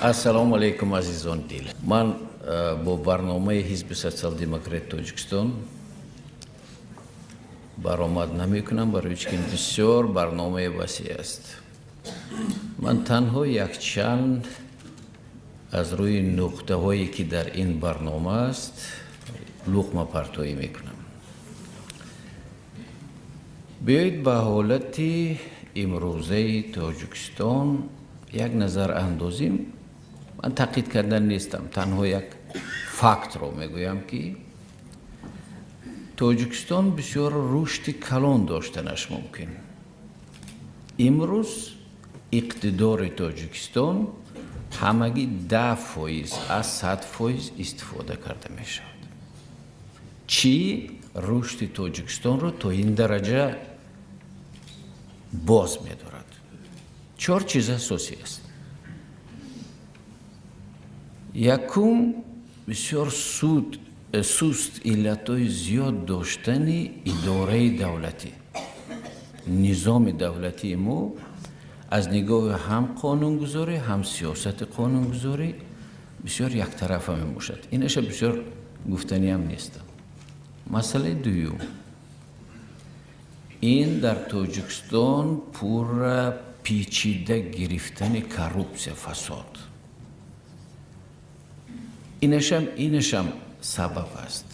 ассалому алайкум азизон дил. Ман бо барномаи ҳизби социал-демократ Тоҷикистон баромад намекунам, барои ки бисёр барномаи васеъ аст. Ман танҳо якчанд аз рӯи нуқтаҳое ки дар ин барнома аст луқма партоӣ мекунам. биёед ба ҳолати имрӯзаи Тоҷикистон як назар андозим. ман таъқид кардан нестам, танҳо як фактро мегӯям ки Тоҷикистон бисёр рушди калон доштанаш мумкин. имрӯз иқтидори Тоҷикистон ҳамагӣ 10% аз 100% истифода карда мешавад. чӣ рушди Тоҷикистонро то ин дараҷа боз медорад? 4 чиз асосӣ аст. якум, бисёр суст иллатҳои зиёд доштани идораи давлатӣ. низоми давлатии мо аз нигоҳи ҳам қонунгузорӣ, ҳам сиёсати қонунгузорӣ бисёр яктарафа мебошад. инаша бисёр гуфтаниам нест. масъалаи дуюм, ин дар Тоҷикистон пурра печида гирифтани коррупсия, фасод. инашам сабаб аст.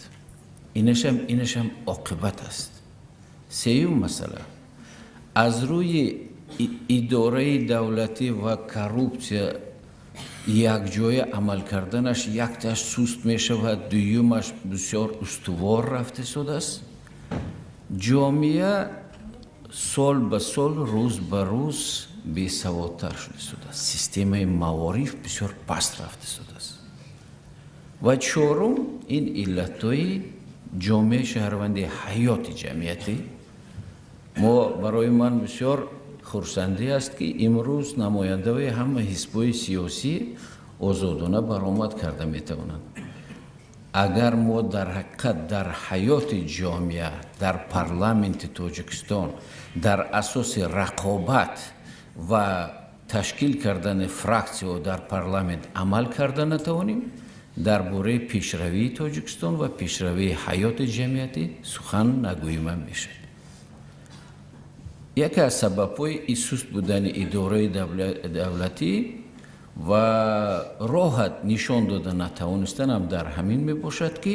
инашам оқибат аст. сеюм масъала, аз рӯи идораи давлатӣ ва коррупсия якҷоя амал карданаш якташ суст мешавад, дуюмаш бисёр устувор рафта истодааст. ҷомеа сол ба сол, рӯз ба рӯз бесаводтар шуда истодааст. системаи маориф бисёр паст рафта истодааст. ва чорум, ин иллатҳои ҷомеаи шаҳрвандӣ, ҳаёти ҷамъиятӣ. мо барои ман бисёр хурсандӣ аст ки имрӯз намояндаҳои ҳама ҳизбҳои сиёсӣ озодона баромад карда метавонанд. агар мо дар ҳақиқат дар ҳаёти ҷомеа, дар парламенти Тоҷикистон дар асоси рақобат ва ташкил кардани фраксияҳо дар парламент амал карда натавонем, дар бораи пешравии Тоҷикистон ва пешравии ҳаёти ҷамъиятӣ сухан нагӯима мешавад. яке аз сабабҳои ин суст будани идораи давлатӣ ва роҳат нишон дода натавонистанам дар ҳамин мебошад ки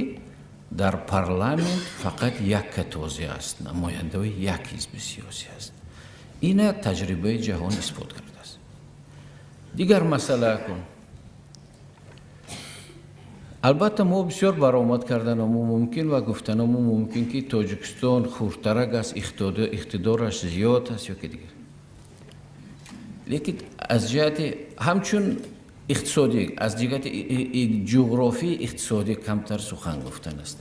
дар парламент фақат як катози аст, намояндаҳои як ҳизби сиёсӣ аст. ина таҷрибаи ҷаҳон исбот кардааст. дигар масъала кун. албатта мо бисёр баромад карданамон мумкин ва гуфтанамон мумкин ки Тоҷикистон хурдтарак аст, иқтидораш зиёд аст ё ки дигар. лекин аз ҷиҳати ҳамчун иқтисодӣ, аз ҷиҳати ҷуғрофии иқтисодӣ камтар сухан гуфтан аст.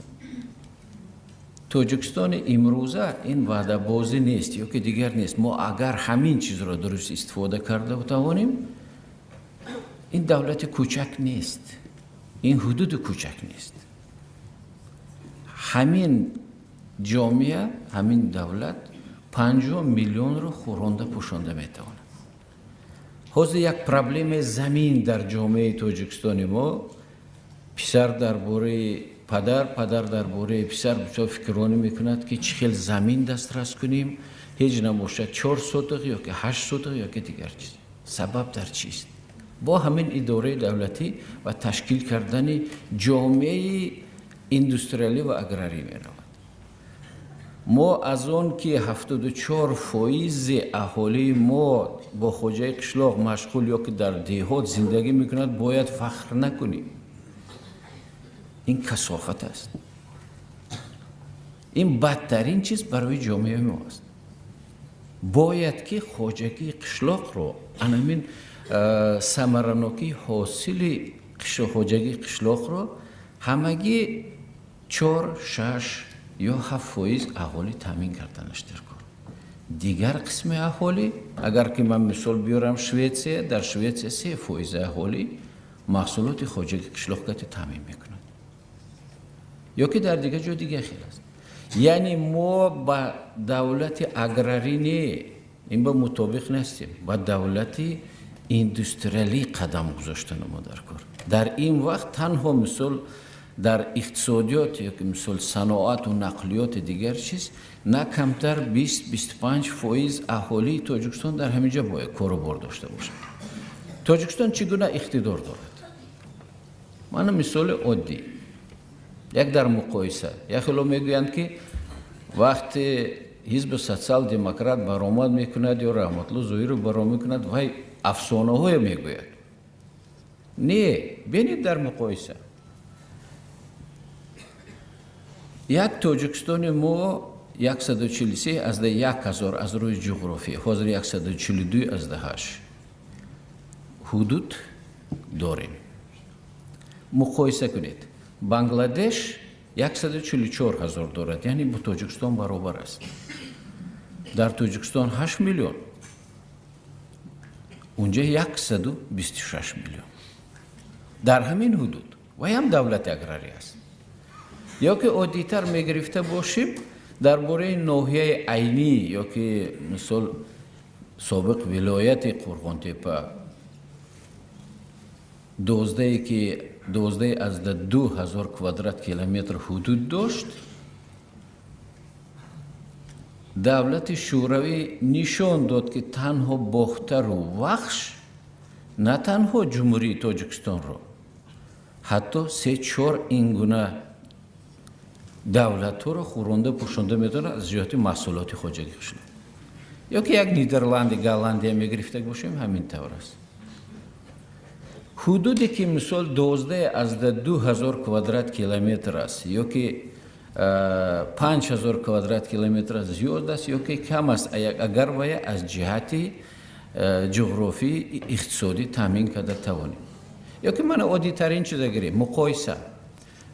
Тоҷикистони имрӯза ин ваъдабозӣ нест ё ки дигар нест. мо агар ҳамин чизро дуруст истифода карда тавонем, ин давлати кӯчак нест. ин ҳудуди кӯчак нест. ҳамин ҷомеа, ҳамин давлат 50 миллионро хӯронда пӯшонда метавонад. ҳозир як проблемаи замин дар ҷомеаи Тоҷикистони мо, писар дар бораи падар, падар дар бораи писар бисёр фикрронӣ мекунад ки чӣ хел замин дастрас кунем, ҳеҷ набошад 4 сотиқ ё ки 8 сотиқ ё ки дигар чиз. сабаб дар чист? бо ҳамин идораи давлатӣ ва ташкил кардани ҷомеаи индустриалӣ ва аграрӣ меравад. мо аз он ки 74% аҳолии мо бо хоҷаи қишлоқ машғул ё ки дар деҳот зиндагӣ мекунад, бояд фахр накунем. ин касофат аст. ин бадтарин чиз барои ҷомеаи мо аст. бояд ки хоҷагии қишлоқро, анамин самаранокии ҳосили хоҷагии қишлоқро ҳамагӣ 4-6 ё 7% аҳолӣ таъмин карданаш доркор. дигар қисми аҳолӣ, агар ки ман мисол биёрам Шветсия, дар Шветсия 3% аҳолӣ маҳсулоти хоҷагии қишлоқгатӣ таъмин мекунад. ё ки дар дигар ҷо дигар хел аст. яъне мо ба давлати аграрӣ не, این با مطابق نیستیم. با دولتی ایندوستریالی قدم گذاشتن ما در کار. در این وقت تنها مثال در اقتصادیات یا که مثال صنعت و نقلیات دیگر چیز نه کمتر 20-25% اهالی تاجیکستان در همینجا باید کار و بار داشته باشد. تاجیکستان چگونه اقتدار دارد؟ من مثال عادی یک در مقایسه یک خیلی میگویند که وقتی حزب سوسیال دموکرات برآمد میکند یا رحمت الله ظاهری رو برآمد میکند وای افسانه های میگوید. نه ببینید در مقایسه یک تاجیکستان ما 143 از 1000 از روی جغرافی حاضر 142 از 8 حدود داریم. مقایسه کنید بنگلادش 144,000 دارد یعنی با تاجیکستان برابر است. در تاجیکستان 8 میلیون اونجا 126 میلیون در همین حدود و هم دولت اگراری است. یا که عادی‌تر میگرفته باشیم درباره ناحیه عینی یا که مثال سابق ولایت قرغان‌تپه 12 از 2000 کوادرات کیلومتر حدود داشت. دولت شوروی نشان داد که تنها باختر و وخش نه تنها جمهوری تاجیکستان را حتی 3-4 این گونه دولت ها را خورنده پوشانده میتونه از جهت محصولات خواجگی شده. یا که یک نیدرلند گالندی میگرفته باشیم همین طور است. حدودی که مثال 12 از 2000 کوادرات کیلومتر است یا که 5000 کوادرات کیلومتر زیاد است یا که کم است اگر باید از جهت جغرافی اقتصادی تامین کرده توانیم. یا که من عادی ترین چیز گیریم مقایسه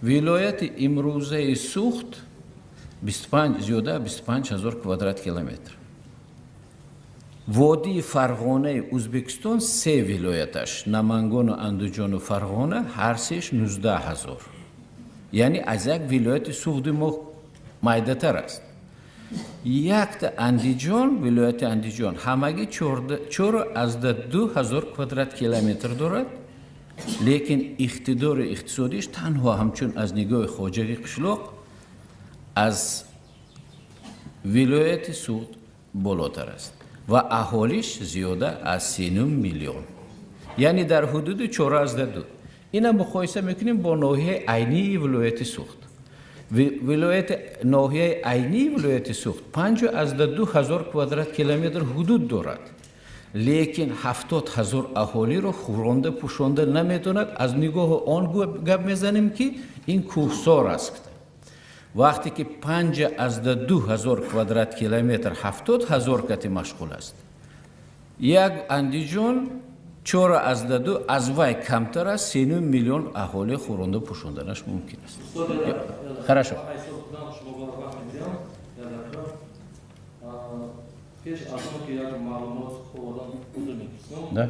ولایت امروزه سوخت 25,000 کوادرات کیلومتر. وادی فرغانه ازبکستان 3 ولایتش نمنگان و اندوجان و فرغانه هر سهش 19,000 یعنی از یک ولایت سوخت ما مایده تر است. یک اندیجان ولایت اندیجان همگی 4 از 2000 کوادرات کیلومتر دارد لیکن اقتدار اقتصادیش تنها همچون از نگاه خواجگی قشلاق از ولایت سوخت بالاتر است و اهالیش زیاده از 39 میلیون یعنی در حدود 4 از 2. این مقایسه میکنیم با ناحیه عینی ولایت سوخت. ناحیه عینی ولایت سوخت 5 از 2000 کوادرات کیلومتر حدود دارد لیکن 70,000 اهالی را خورنده پوشانده نمیتوند. از نگاه آن گپ میزنیم که این کوهسار است. وقتی که 5 از 2000 کوادرات کیلومتر 70,000 کتی مشغول است یک اندیجان 4 از 2 از وای کمتر است 39 میلیون اهالی خورنده پوشاندنش ممکن است. хорошо پیش از اون که یک معلومات خودم بوده می‌کنم. نه.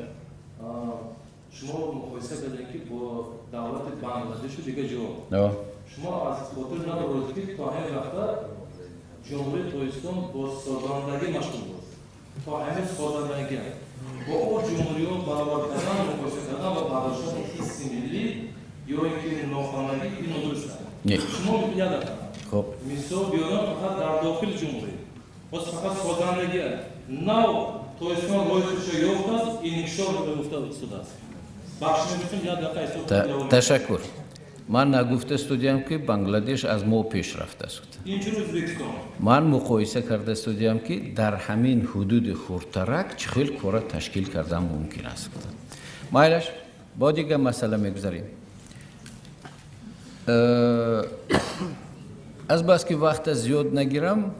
شما مقایسه کردید که با دولت بنگلادش دیگه جو. نه. شما از خاطر نبودید که تا همین وقت جمهوری تاجیکستان با سازندگی مشغول بود. تا همین سازندگی با او جمهوریون برابر کردن مقایسه کردن با برداشتن حس ملی یا اینکه ناخوانندگی این درست است. شما یادتان. خب. مثال بیارم فقط در داخل جمهوری بس فقط سازندگی نو تاجیکستان رویش یافت است این انشاء گفته است. بخش می‌کنم یاد دقیقاً تشکر. من نگفته استودیم که بنگلادش از ما پیش رفته است. من مقایسه کرده استودیم که در همین حدود خردترک چه خیلی کار تشکیل کردن ممکن است. مایلش با دیگه مسئله میگذاریم. از بس که وقت زیاد نگیرم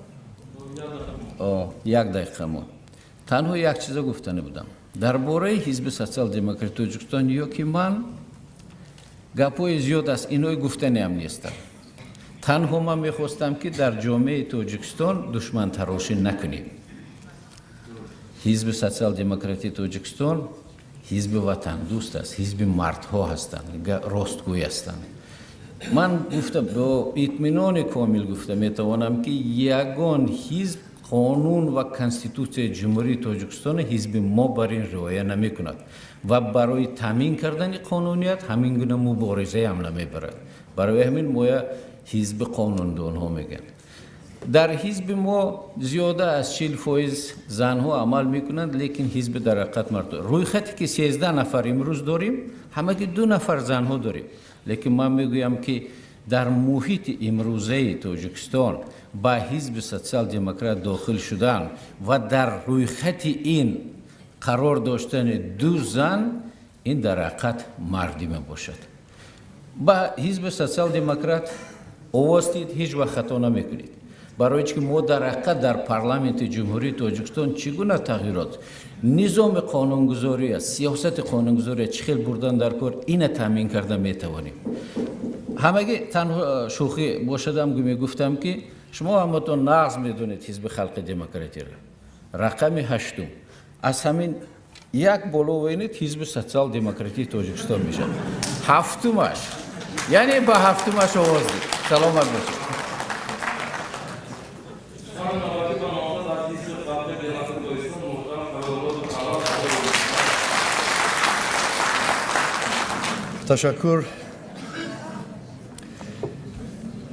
1 دقیقه مون تنها یک چیز گفتنه بودم درباره حزب سوسیال دموکرات تاجیکستان یا که من گپای زیاد است اینو گفتنی هم نیست. تنها من میخواستم که در جامعه تاجیکستان دشمن تراشی نکنیم. حزب سوسیال دموکراتی تاجیکستان حزب وطن دوست است، حزب مردها هستند، راستگوی هستند. من گفتم با اطمینان کامل گفتم میتوانم که یگان حزب قانون و کنستیتوسیای جمهوری تاجیکستان حزب ما بر این رعایت نمیکند و برای تامین کردن قانونیت همین گونه مبارزه هم نمیبرد. برای همین ما حزب قانوندان ها میگن. در حزب ما زیاده از 40% زنها عمل میکنند، لیکن حزب در حقیقت مرد. روی خطی که 13 نفر امروز داریم، همه که 2 نفر زنها داریم. لیکن من میگویم که در محیط امروزه تاجیکستان با حزب سوسیال دموکرات داخل شدن و در روی خط این قرار داشتن 2 زن، این در حقیقت مردی باشد. با حزب سوسیال دموکرات آواز هیچ وقت خطا نمیکنید. برای که ما در حقیقت در پارلمانت جمهوری تاجیکستان چگونه تغییرات نظام قانونگذاری است، سیاست قانونگذاری چخیل بردن در کار، این تامین کرده میتوانیم. همگی تنها شوخی باشدم میگفتم که شما همتون نقض میدونید حزب خلق دموکراتی را. رقم 8 از همین یک بالا وینید حزب سوسیال دموکراتی تاجیکستان میشه. 7مش یعنی با 7مش آواز دید. سلامت باشید. تشکر.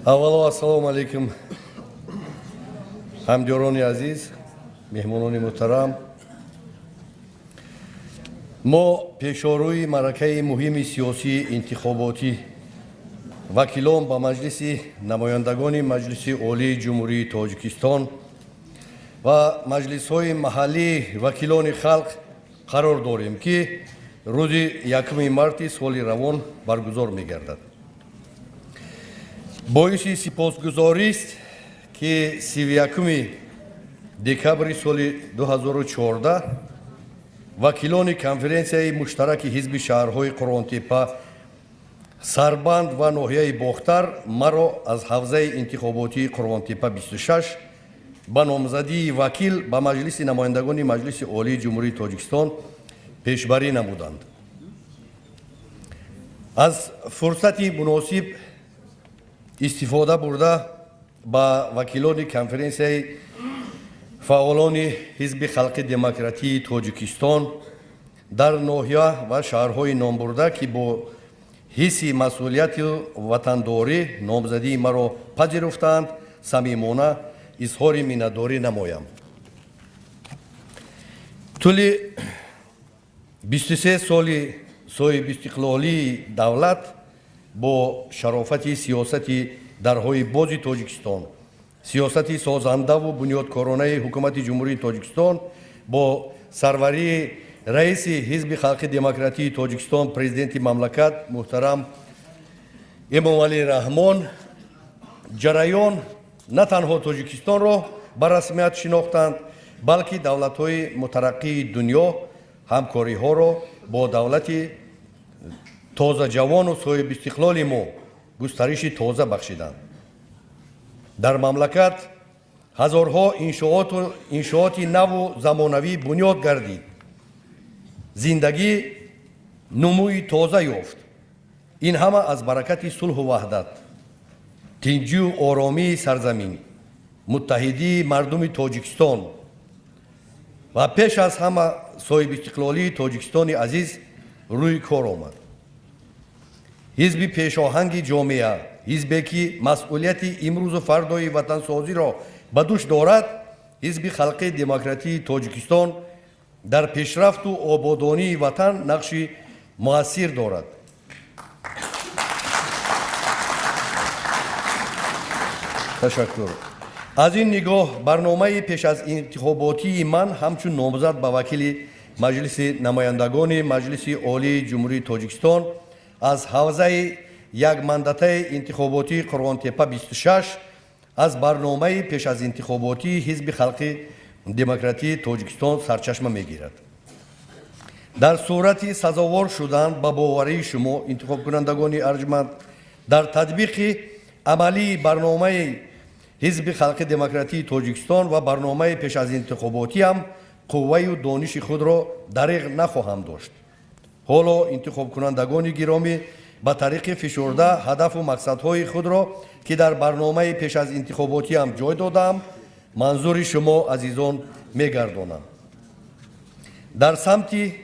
اولا السلام علیکم همدیران عزیز، مهمانان محترم. ما پیشروی معرکه مهم سیاسی انتخاباتی وکیلان با مجلس نمایندگان مجلس عالی جمهوری تاجیکستان و مجلس های محلی وکیلان خلق قرار داریم که روز 1 مارت سال روان برگزار می‌گردد. باعث سپاسگزاری است که 31 دکبر سال 2014 وکیلان کنفرانسیای مشترک حزب شهرهای قرآن‌تپه سربند و ناحیه باختر مرا از حوزه انتخاباتی قرآن‌تپه 26 به نامزدی وکیل به مجلس نمایندگان مجلس عالی جمهوری تاجیکستان پیشبری نمودند. از فرصت مناسب استفاده برده با وکیلان کنفرانسیای فعالان حزب خلق دموکراتی تاجیکستان در ناحیه و شهرهای نام برده که با حس مسئولیت وطنداری نامزدی مرا پذیرفتند صمیمانه اظهار منتداری نمایم. طول 23 سال صاحب استقلالی دولت با شرافت سیاست درهای باز تاجیکستان، سیاست سازنده و بنیادکارانه حکومت جمهوری تاجیکستان با سروری رئیس حزب خلق دموکراتی تاجیکستان پرزیدنت مملکت محترم امامعلی رحمان جریان نه تنها تاجیکستان را به رسمیت شناختند، بلکه دولت‌های مترقی دنیا همکاری‌ها را با دولت تازه جوان و صاحب استقلال ما گسترش تازه بخشیدند. در مملکت هزارها انشاءات نو و زمانوی بنیاد گردید. زندگی نموی تازه یافت. این همه از برکت صلح و وحدت، تنجی و آرامی سرزمین، متحدی مردم تاجیکستان و پیش از همه صاحب استقلالی تاجیکستان عزیز روی کار آمد. حزب پیشاهنگ جامعه، حزبی که مسئولیت امروز و فردای وطن سازی را به دوش دارد، حزب خلق دموکراتی تاجیکستان در پیشرفت و آبادانی وطن نقش مؤثر دارد. تشکر. از این نگاه برنامه پیش از انتخاباتی من همچون نامزد به وکیل مجلس نمایندگان مجلس عالی جمهوری تاجیکستان از حوزه یک مندته انتخاباتی قرآن‌تپه 26 از برنامه پیش از انتخاباتی حزب خلق دموکراتی تاجیکستان سرچشمه میگیرد. در صورت سزاوار شدن به باوری شما انتخاب کنندگان ارجمند در تطبیق عملی برنامه حزب خلق دموکراتی تاجیکستان و برنامه پیش از انتخاباتی هم قوه و دانش خود را دریغ نخواهم داشت. حالا انتخاب کنندگان گرامی به طریق فشرده هدف و مقصدهای خود را که در برنامه پیش از انتخاباتی هم جای دادم манзури шумо азизон мегардонам. дар самти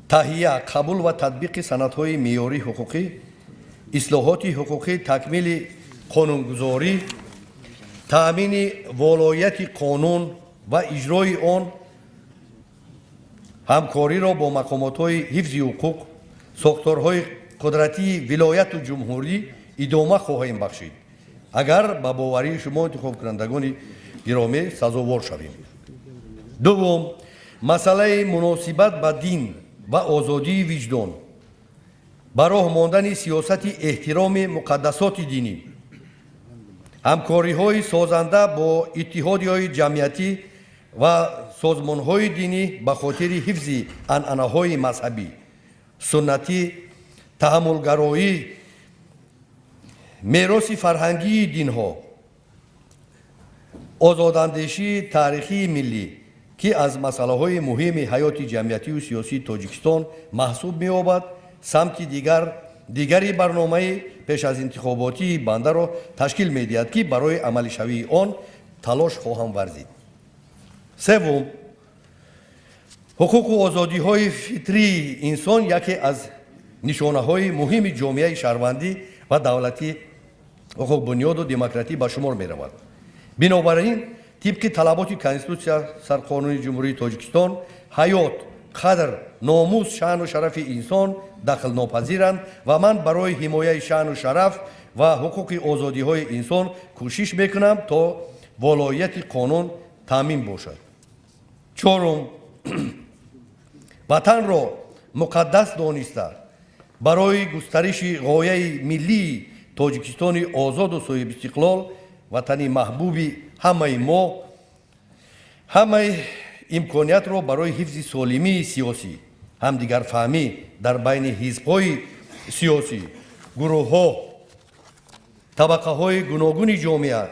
таҳия қабул ва татбиқи санадҳои меъёрии ҳуқуқӣ, ислоҳоти ҳуқуқӣ, такмили қонунгузорӣ, таъмини волояти қонун ва иҷрои он, ҳамкориро бо мақомотҳои ҳифзи ҳуқуқ, сохторҳои қудратии вилояту ҷумҳурӣ идома хоҳем бахшид, агар ба боварии шумо интихобкунандагони гиромӣ сазовор шавем. дуввум, масъалаи муносибат ба дин ва озодии виҷдон, ба роҳ мондани сиёсати эҳтироми муқаддасоти динӣ, ҳамкориҳои созанда бо иттиҳодиёи ҷамъиятӣ ва созмонҳои динӣ ба хотири ҳифзи анъанаҳои мазҳабӣ, суннатӣ, таҳаммулгароӣ, мероси фарҳангии динҳо, озодандешии таърихии миллӣ, ки аз масъалаҳои муҳими ҳаёти ҷамъиятиву сиёсии Тоҷикистон маҳсуб меёбад, самти дигари барномаи пеш аз интихоботии бандаро ташкил медиҳад, ки барои амалишавии он талош хоҳам варзид. севум, ҳуқуқу озодиҳои фитрии инсон яке аз нишонаҳои муҳими ҷомеаи шаҳрвандӣ ва давлати ҳуқуқбунёду демократӣ ба шумор меравад. бинобар ин тибқи талаботи Конститутсия Сарқонуни Ҷумҳурии Тоҷикистон, ҳаёт, қадр, номус, шаъну шарафи инсон дахлнопазиранд ва ман барои ҳимояи шаъну шараф ва ҳуқуқи озодиҳои инсон кӯшиш мекунам, то волояти қонун таъмин бошад. чорум, ватанро муқаддас дониста барои густариши ғояи миллии Тоҷикистони озоду соҳибистиқлол, ватани маҳбуби ҳамаи мо, ҳамаи имкониятро барои ҳифзи солимии сиёсӣ, ҳамдигарфаҳмӣ дар байни ҳизбҳои сиёсӣ, гурӯҳҳо, табақаҳои гуногуни ҷомеа,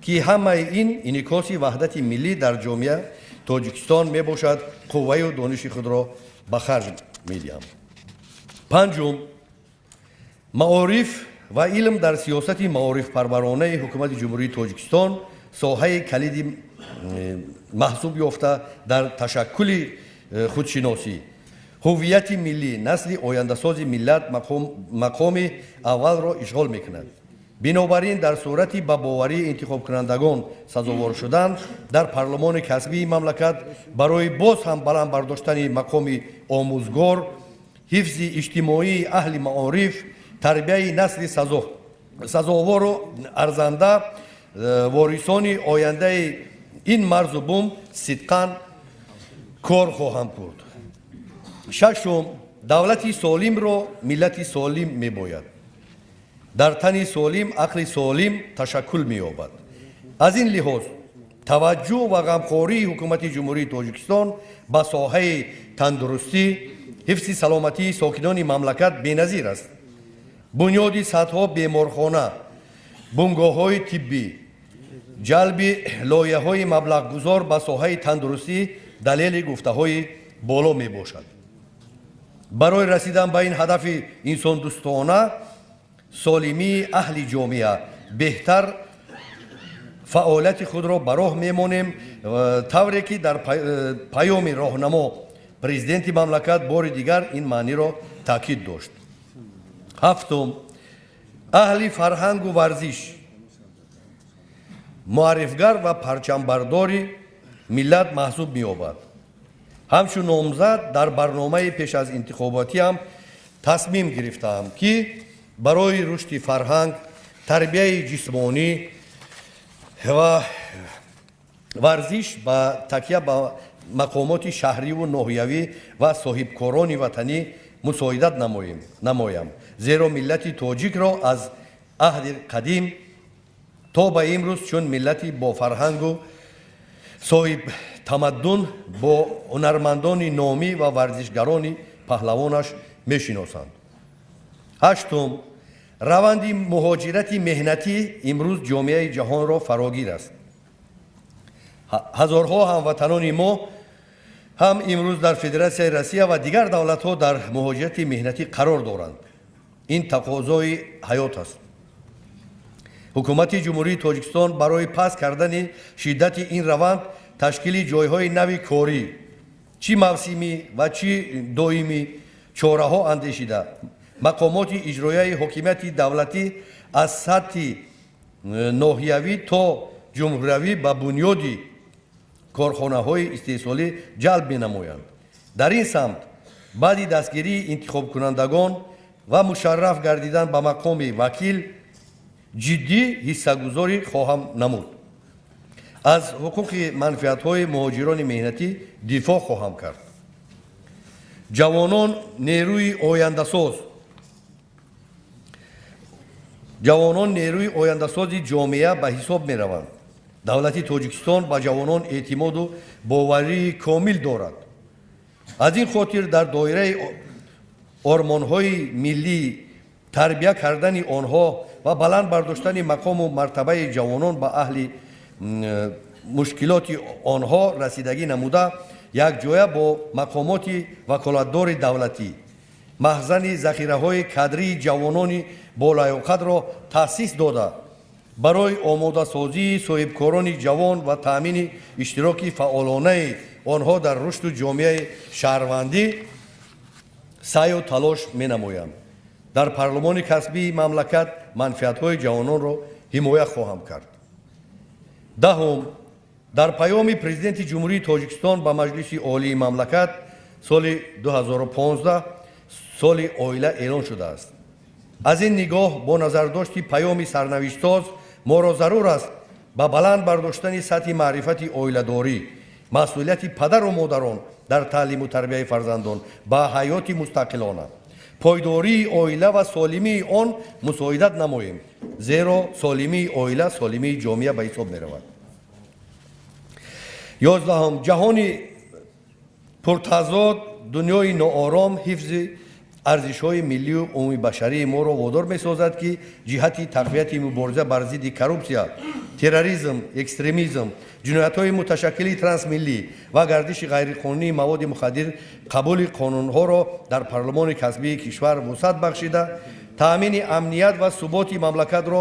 ки ҳамаи ин инъикоси ваҳдати миллӣ дар ҷомеа Тоҷикистон мебошад, қувваю дониши худро ба харҷ медиҳам. панҷум, маориф ва илм дар сиёсати маорифпарваронаи ҳукумати ҷумҳурии Тоҷикистон соҳаи калиди маҳсуб ёфта дар ташаккули худшиносӣ, ҳуввияти миллӣ, насли ояндасози миллат мақоми аввалро ишғол мекунад. бинобар ин дар сурати ба боварии интихобкунандагон сазовор шудан дар парлумони касбии мамлакат барои боз ҳам баланд бардоштани мақоми омӯзгор, ҳифзи иҷтимоии аҳли маориф, тарбияи насли сазовору арзанда, ворисони ояндаи ин марзу бум сидқан кор хоҳам курд. шашум, давлати солимро миллати солим мебояд. дар тани солим ақли солим ташаккул меёбад. аз ин лиҳоз таваҷҷӯҳ ва ғамхории ҳукумати ҷумҳурии Тоҷикистон ба соҳаи тандурустӣ, ҳифзи саломатии сокинони мамлакат беназир аст. бунёди садҳо беморхона, бунгоҳҳои тиббӣ, ҷалби лоиҳаҳои маблағгузор ба соҳаи тандурустӣ далели гуфтаҳои боло мебошад. барои расидан ба ин ҳадафи инсондӯстона, солимии аҳли ҷомеа беҳтар фаъолияти худро ба роҳ мемонем, тавре ки дар паёми роҳнамо президенти мамлакат бори дигар ин маъниро таъкид дошт. ҳафтум, аҳли фарҳангу варзиш, муаррифгар ва парчамбардори миллат маҳсуб меёбад. ҳамчун номзад дар барномаи пеш аз интихоботиам тасмим гирифтаам, ки барои рушди фарҳанг, тарбияи ҷисмонӣ ва варзиш ба такя ба мақомоти шаҳриву ноҳиявӣ ва соҳибкорони ватанӣ мусоидат намоям, зеро миллати тоҷикро аз аҳди қадим то ба имрӯз чун миллати бофарҳангу соҳибтамаддун бо ҳунармандони номӣ ва варзишгарони паҳлавонаш мешиносанд. ҳаштум, раванди муҳоҷирати меҳнатӣ имрӯз ҷомеаи ҷаҳонро фарогир аст. ҳазорҳо ҳамватанони мо ҳам имрӯз дар Федератсияи Россия ва дигар давлатҳо дар муҳоҷирати меҳнатӣ қарор доранд. ин тақозои ҳаёт аст. ҳукумати ҷумҳурии тоҷикистон барои паст кардани шиддати ин раванд ташкили ҷойҳои нави корӣ чӣ мавсимӣ ва чӣ доимӣ чораҳо андешида мақомоти иҷроияи ҳокимияти давлатӣ аз сатҳи ноҳиявӣ то ҷумҳуриявӣ ба бунёди корхонаҳои истеҳсолӣ ҷалб менамоянд. дар ин самт баъди дастгирии интихобкунандагон ва мушарраф гардидан ба мақоми вакил ҷиддӣ ҳиссагузорӣ хоҳам намуд. аз ҳуқуқи манфиатҳои муҳоҷирони меҳнатӣ дифоъ хоҳам кард. ҷавонон нерӯи ояндасози ҷомеа ба ҳисоб мераванд. давлати тоҷикистон ба ҷавонон эътимоду боварии комил дорад. аз ин хотир дар доираи ормонҳои миллӣ тарбия кардани онҳо ва баланд бардоштани мақому мартабаи ҷавонон ба аҳли мушкилоти онҳо расидагӣ намуда якҷоя бо мақомоти ваколатдори давлатӣ маҳзани захираҳои кадрии ҷавонони болаёқатро таъсис дода барои омодасозии соҳибкорони ҷавон ва таъмини иштироки фаъолонаи онҳо дар рушду ҷомеаи шаҳрвандӣ сайю талош менамоям. дар парлумони касбии мамлакат манфиатҳои ҷавононро ҳимоя хоҳам кард. даҳум, дар паёми президенти ҷумҳурии тоҷикистон ба маҷлиси олии мамлакат соли 2015 соли оила эълон шудааст. аз ин нигоҳ бо назардошти паёми сарнавиштсоз моро зарур аст ба баланд бардоштани сатҳи маърифати оиладорӣ масъулияти падару модарон дар таълиму тарбияи фарзандон ба ҳаёти мустақилона пойдории оила ва солимии он мусоидат намоем, зеро солимии оила солимии ҷомеа ба ҳисоб меравад. 11 ҷаҳони пуртазод дунёи ноором ҳифзи арзишҳои миллию умумибашарии моро водор месозад ки ҷиҳати тақвияти мубориза бар зидди коррупсия терроризм экстремизм ҷиноятҳои муташаккили трансмиллӣ ва гардиши ғайриқонунии маводи мухаддир қабули қонунҳоро дар парлумони касбии кишвар вусъат бахшида таъмини амният ва суботи мамлакатро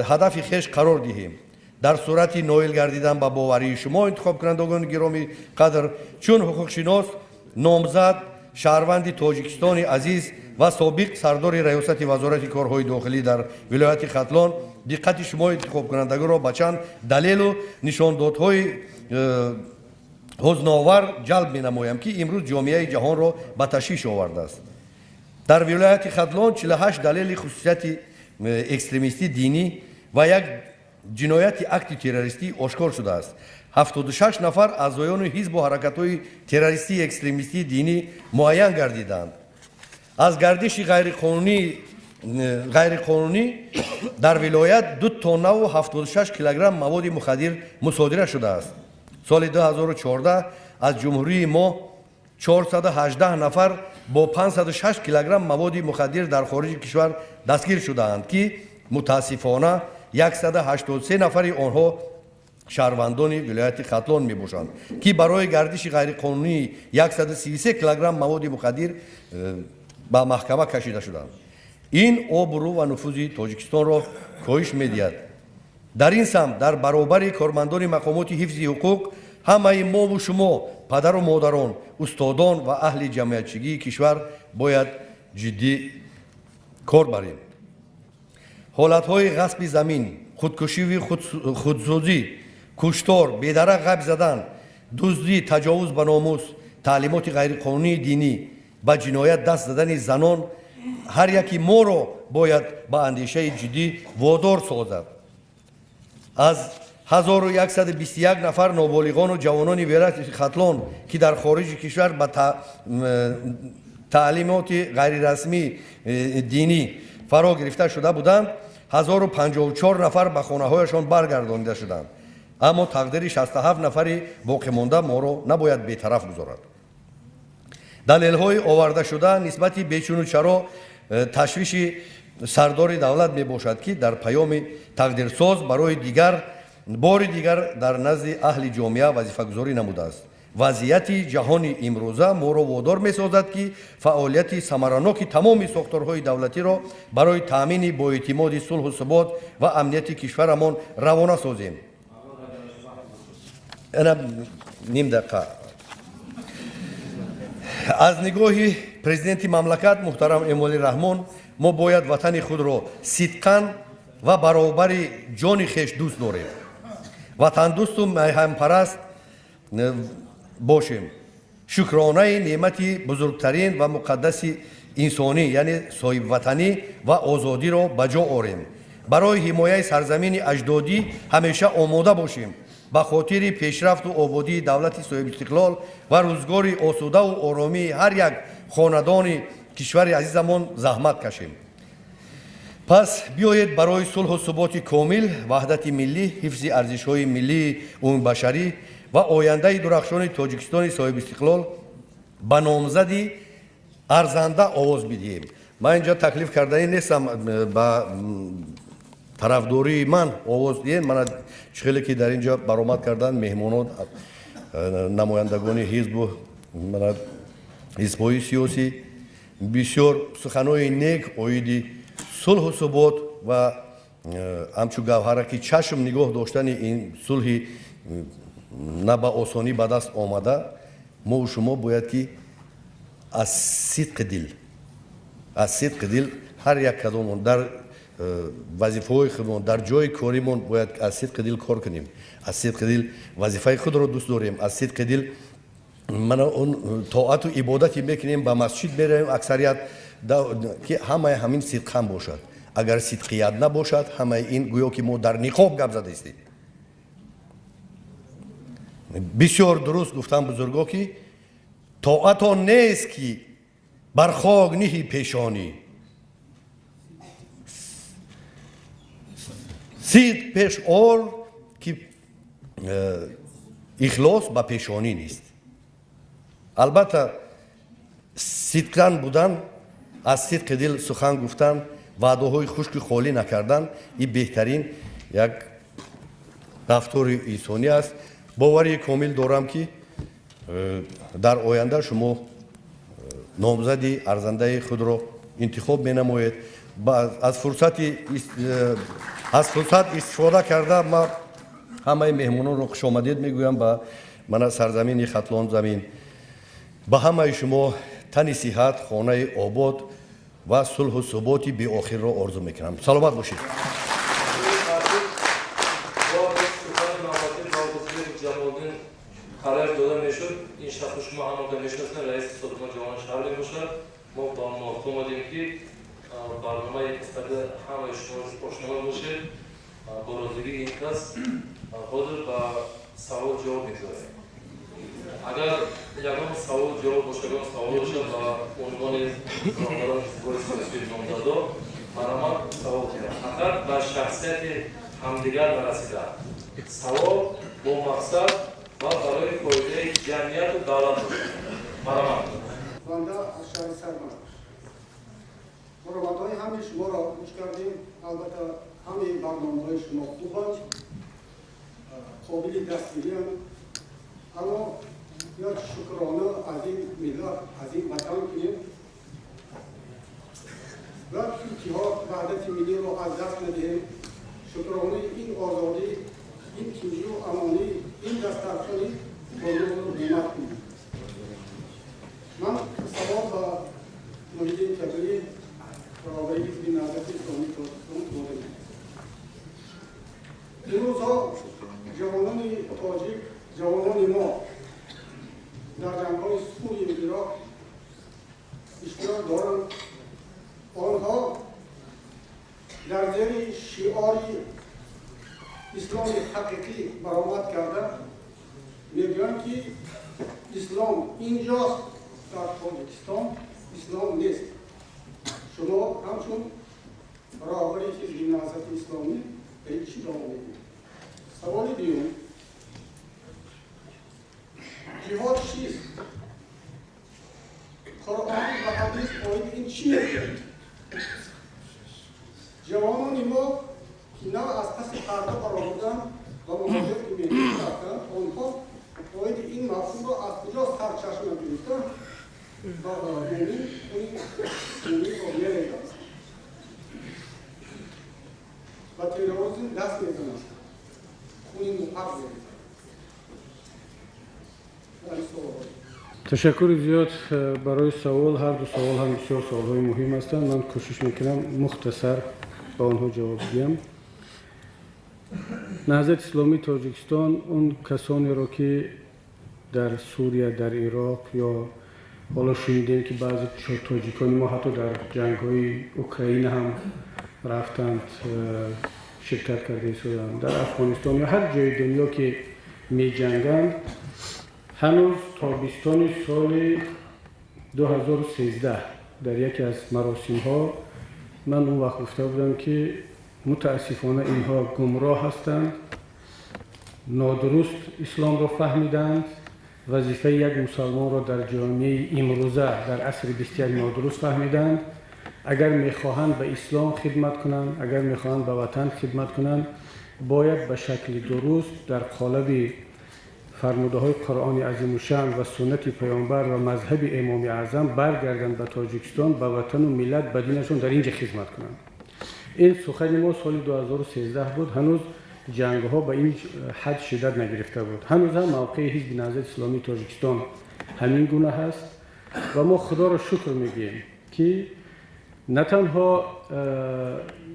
ҳадафи хеш қарор диҳем. дар сурати ноил гардидан ба боварии шумо интихобкунандагони гиромӣ қадр чун ҳуқуқшинос номзад шаҳрванди тоҷикистони азиз ва собиқ сардори раёсати вазорати корҳои дохилӣ дар вилояти хатлон диққати шумо интихобкунандагонро ба чанд далелу нишондодҳои ҳузновар ҷалб менамоям ки имрӯз ҷомеаи ҷаҳонро ба ташвиш овардааст. дар вилояти хатлон 48 далели хусусияти экстремистӣ динӣ ва як ҷинояти акти террористӣ ошкор шудааст. 76 нафар аъзоёни ҳизбу ҳаракатҳои террористии экстремистии динӣ муайян гардиданд. аз гардиши ғайриқонунӣ дар вилоят 2 тоннаву 76 килограмм маводи мухаддир мусодира шудааст. соли 2014 аз ҷумҳурии мо 418 нафар бо 506 килограмм маводи мухаддир дар хориҷи кишвар дастгир шудаанд ки мутаассифона 183 нафари онҳо шаҳрвандони вилояти хатлон мебошанд ки барои гардиши ғайриқонунии 133 килограмм маводи мухаддир ба маҳкама кашида шуданд. ин обрӯ ва нуфузи тоҷикистонро коҳиш медиҳад. дар ин самт дар баробари кормандони мақомоти ҳифзи ҳуқуқ ҳамаи мову шумо падару модарон устодон ва аҳли ҷамъиятчигии кишвар бояд ҷиддӣ кор барем. ҳолатҳои ғасби замин худкушиву худсӯзӣ куштор бедарах ғайб задан дуздӣ таҷовуз ба номус таълимоти ғайриқонунии динӣ ба ҷиноят даст задани занон ҳар яки моро бояд ба андешаи ҷиддӣ водор созад. аз 1121 нафар ноболиғону ҷавонони вилояти хатлон ки дар хориҷи кишвар ба таълимоти ғайрирасмии динӣ фаро гирифта шуда буданд 1054 нафар ба хонаҳояшон баргардонида шуданд. аммо тақдири 67 нафари боқимонда моро набояд бетараф гузорад. далелҳои овардашуда нисбати бечуну чаро ташвиши сардори давлат мебошад ки дар паёми тақдирсоз барои бори дигар дар назди аҳли ҷомеа вазифагузорӣ намудааст. вазъияти ҷаҳони имрӯза моро водор месозад ки фаъолияти самараноки тамоми сохторҳои давлатиро барои таъмини боэътимоди сулҳу субот ва амнияти кишварамон равона созем. ним дақиқа. аз нигоҳи президенти мамлакат муҳтарам эмомалӣ раҳмон мо бояд ватани худро сидқан ва баробари ҷони хеш дӯст дорем. ватандӯсту меҳманпараст бошем. шукронаи неъмати бузургтарин ва муқаддаси инсонӣ яъне соҳибватанӣ ва озодиро ба ҷо орем. барои ҳимояи сарзамини аҷдодӣ ҳамеша омода бошем. ба хотири пешрафту ободии давлати соҳибистиқлол ва рӯзгори осудаву оромии ҳар як хонадони кишвари азизамон заҳмат кашем. пас биёед барои сулҳу суботи комил, ваҳдати миллӣ, ҳифзи арзишҳои миллии умумбашарӣ ва ояндаи дурахшони тоҷикистони соҳибистиқлол ба номзади арзанда овоз бидиҳем. ман инҷа таклиф карданӣ нестам ба тарафдории ман овоз диҳем. мана чхеле ки дар инҷа баромад кардан меҳмонон намояндагони ҳизбу ҳизбҳои сиёсӣ бисёр суханои нек оиди сулҳу субот ва ҳамчун гавҳара ки чашм нигоҳ доштани ин сулҳи на ба осонӣ ба даст омада, мо шумо бояд ки аз сидқи дил ҳар як кадомон дар вазифаҳои худмон дар ҷои коримон бояд аз сидқи дил кор кунем. аз сидқи дил вазифаи худро дӯст дорем. аз сидқи дил мана он тоату ибодати мекунем, ба масҷид меравем аксарият ки ҳамаи ҳамин сидқан бошад. агар сидқият набошад, ҳамаи ин гӯё ки мо дар ниқоб гап зада истем. бисёр дуруст гуфтан бузургҳо ки тоат он нест ки бар хок ниҳи пешонӣ. сидқ пеш ор ки ихлос ба пешонӣ нест. албатта сидқан будан, аз сидқи дил сухан гуфтан, ваъдаҳои хушки холӣ накардан, ин беҳтарин як рафтори инсонӣ аст. бовари комил дорам ки дар оянда шумо номзади арзандаи худро интихоб менамоед. аз фурсат истифода карда ман ҳамаи меҳмононро хушомадед мегӯям ба мана сарзамини хатлон замин. ба ҳамаи шумо тани сиҳат, хонаи обод ва сулҳу суботи беохирро орзу мекунам. саломат бошед. қарор дода мешуд ин шахси шумо ҳамонда мешинасен, раиси содиқон ҷавони шаҳр мебошад. мо ба мувофиқ омадем ки барномаи истада ҳамаи шумо ошно бошед. бо розигии ин кас ҳозир ба савол ҷавоб мегузорем. агар ягон савол ҷавоб бошагон савол бошад ба унвони роҳбарони ҳизбҳои сиёсии номзадо, мараман савол кардам. фақат ба шахсияти ҳамдигар нарасида. савол бо мақсад ва барои фоидаи ҷамъияту давлат бошад. мараман. банда аз шаҳри Сарман. баромадҳои ҳамаи шуморо гӯш кардем. албатта ҳамаи барномаҳои шумо хубанд, қобили дастгириянд. аммо як шукрона аз ин миллат, аз ин ватан кунем. ва иттиҳод ваҳдати миллиро аз даст надиҳем. шукронаи ин озодӣ, ин тинҷу амонӣ, ин дастарсони болуро ҳимат кунем. ман савол ба муҳиддин кабирӣ баробаи ҳизби наҳзати исломӣ тоҷикистон додем. имрӯзҳо ҷавонони тоҷик, ҷавонони мо дар ҷангҳои Сурия ва Ироқ иштирок доранд. онҳо дар зери шиори исломи ҳақиқӣ баромад карда мегӯянд ки ислом инҷост, дар тоҷикистон ислом нест. шумо ҳамчун роҳбари ҳизби наҳзати исломӣ ба ин чӣ ҷавоб медиҳед? саволи дуюм, ҷиҳод чист? қуръон ва ҳадис оид ин чӣ мегӯяд? ҷавонони мо ки нав аз паси парда баромаданд ва муҳоҷирати меҳнат рафтанд, онҳо باید این مفهوم رو از کجا سرچشمه گرفته و مومن رو می‌ریزد و تروریسم دست می‌زند خونی محق می‌ریزد. تشکر زیاد برای سوال. هر دو سوال هم بسیار سوال‌های مهم هستند. من کوشش میکنم مختصر با آنها جواب بدم. نهضت اسلامی تاجیکستان اون کسانی را که در سوریه، در عراق یا حالا شنیدیم که بعضی تاجیکانی ما حتی در جنگ‌های اوکراین هم رفتند شرکت کرده شدند، در افغانستان یا هر جای دنیا که می جنگند. هنوز تابستان سال 2013 در یکی از مراسم ها من اون وقت گفته بودم که متاسفانه اینها گمراه هستند، نادرست اسلام را فهمیدند، وظیفه یک مسلمان را در جامعه امروزه در عصر 21 نادرست فهمیدند. اگر میخواهند به اسلام خدمت کنند، اگر میخواهند به وطن خدمت کنند، باید به شکل درست در قالب فرموده های قرآن عظیم الشأن و سنت پیامبر و مذهب امام اعظم برگردند به تاجیکستان، به وطن و ملت، به دینشون در اینجا خدمت کنند. این سخن ما سال 2013 بود. هنوز جنگ ها به این حد شدت نگرفته بود. هنوز هم موقع حزب نهضت اسلامی تاجیکستان همین گونه هست و ما خدا را شکر میگیم که نه تنها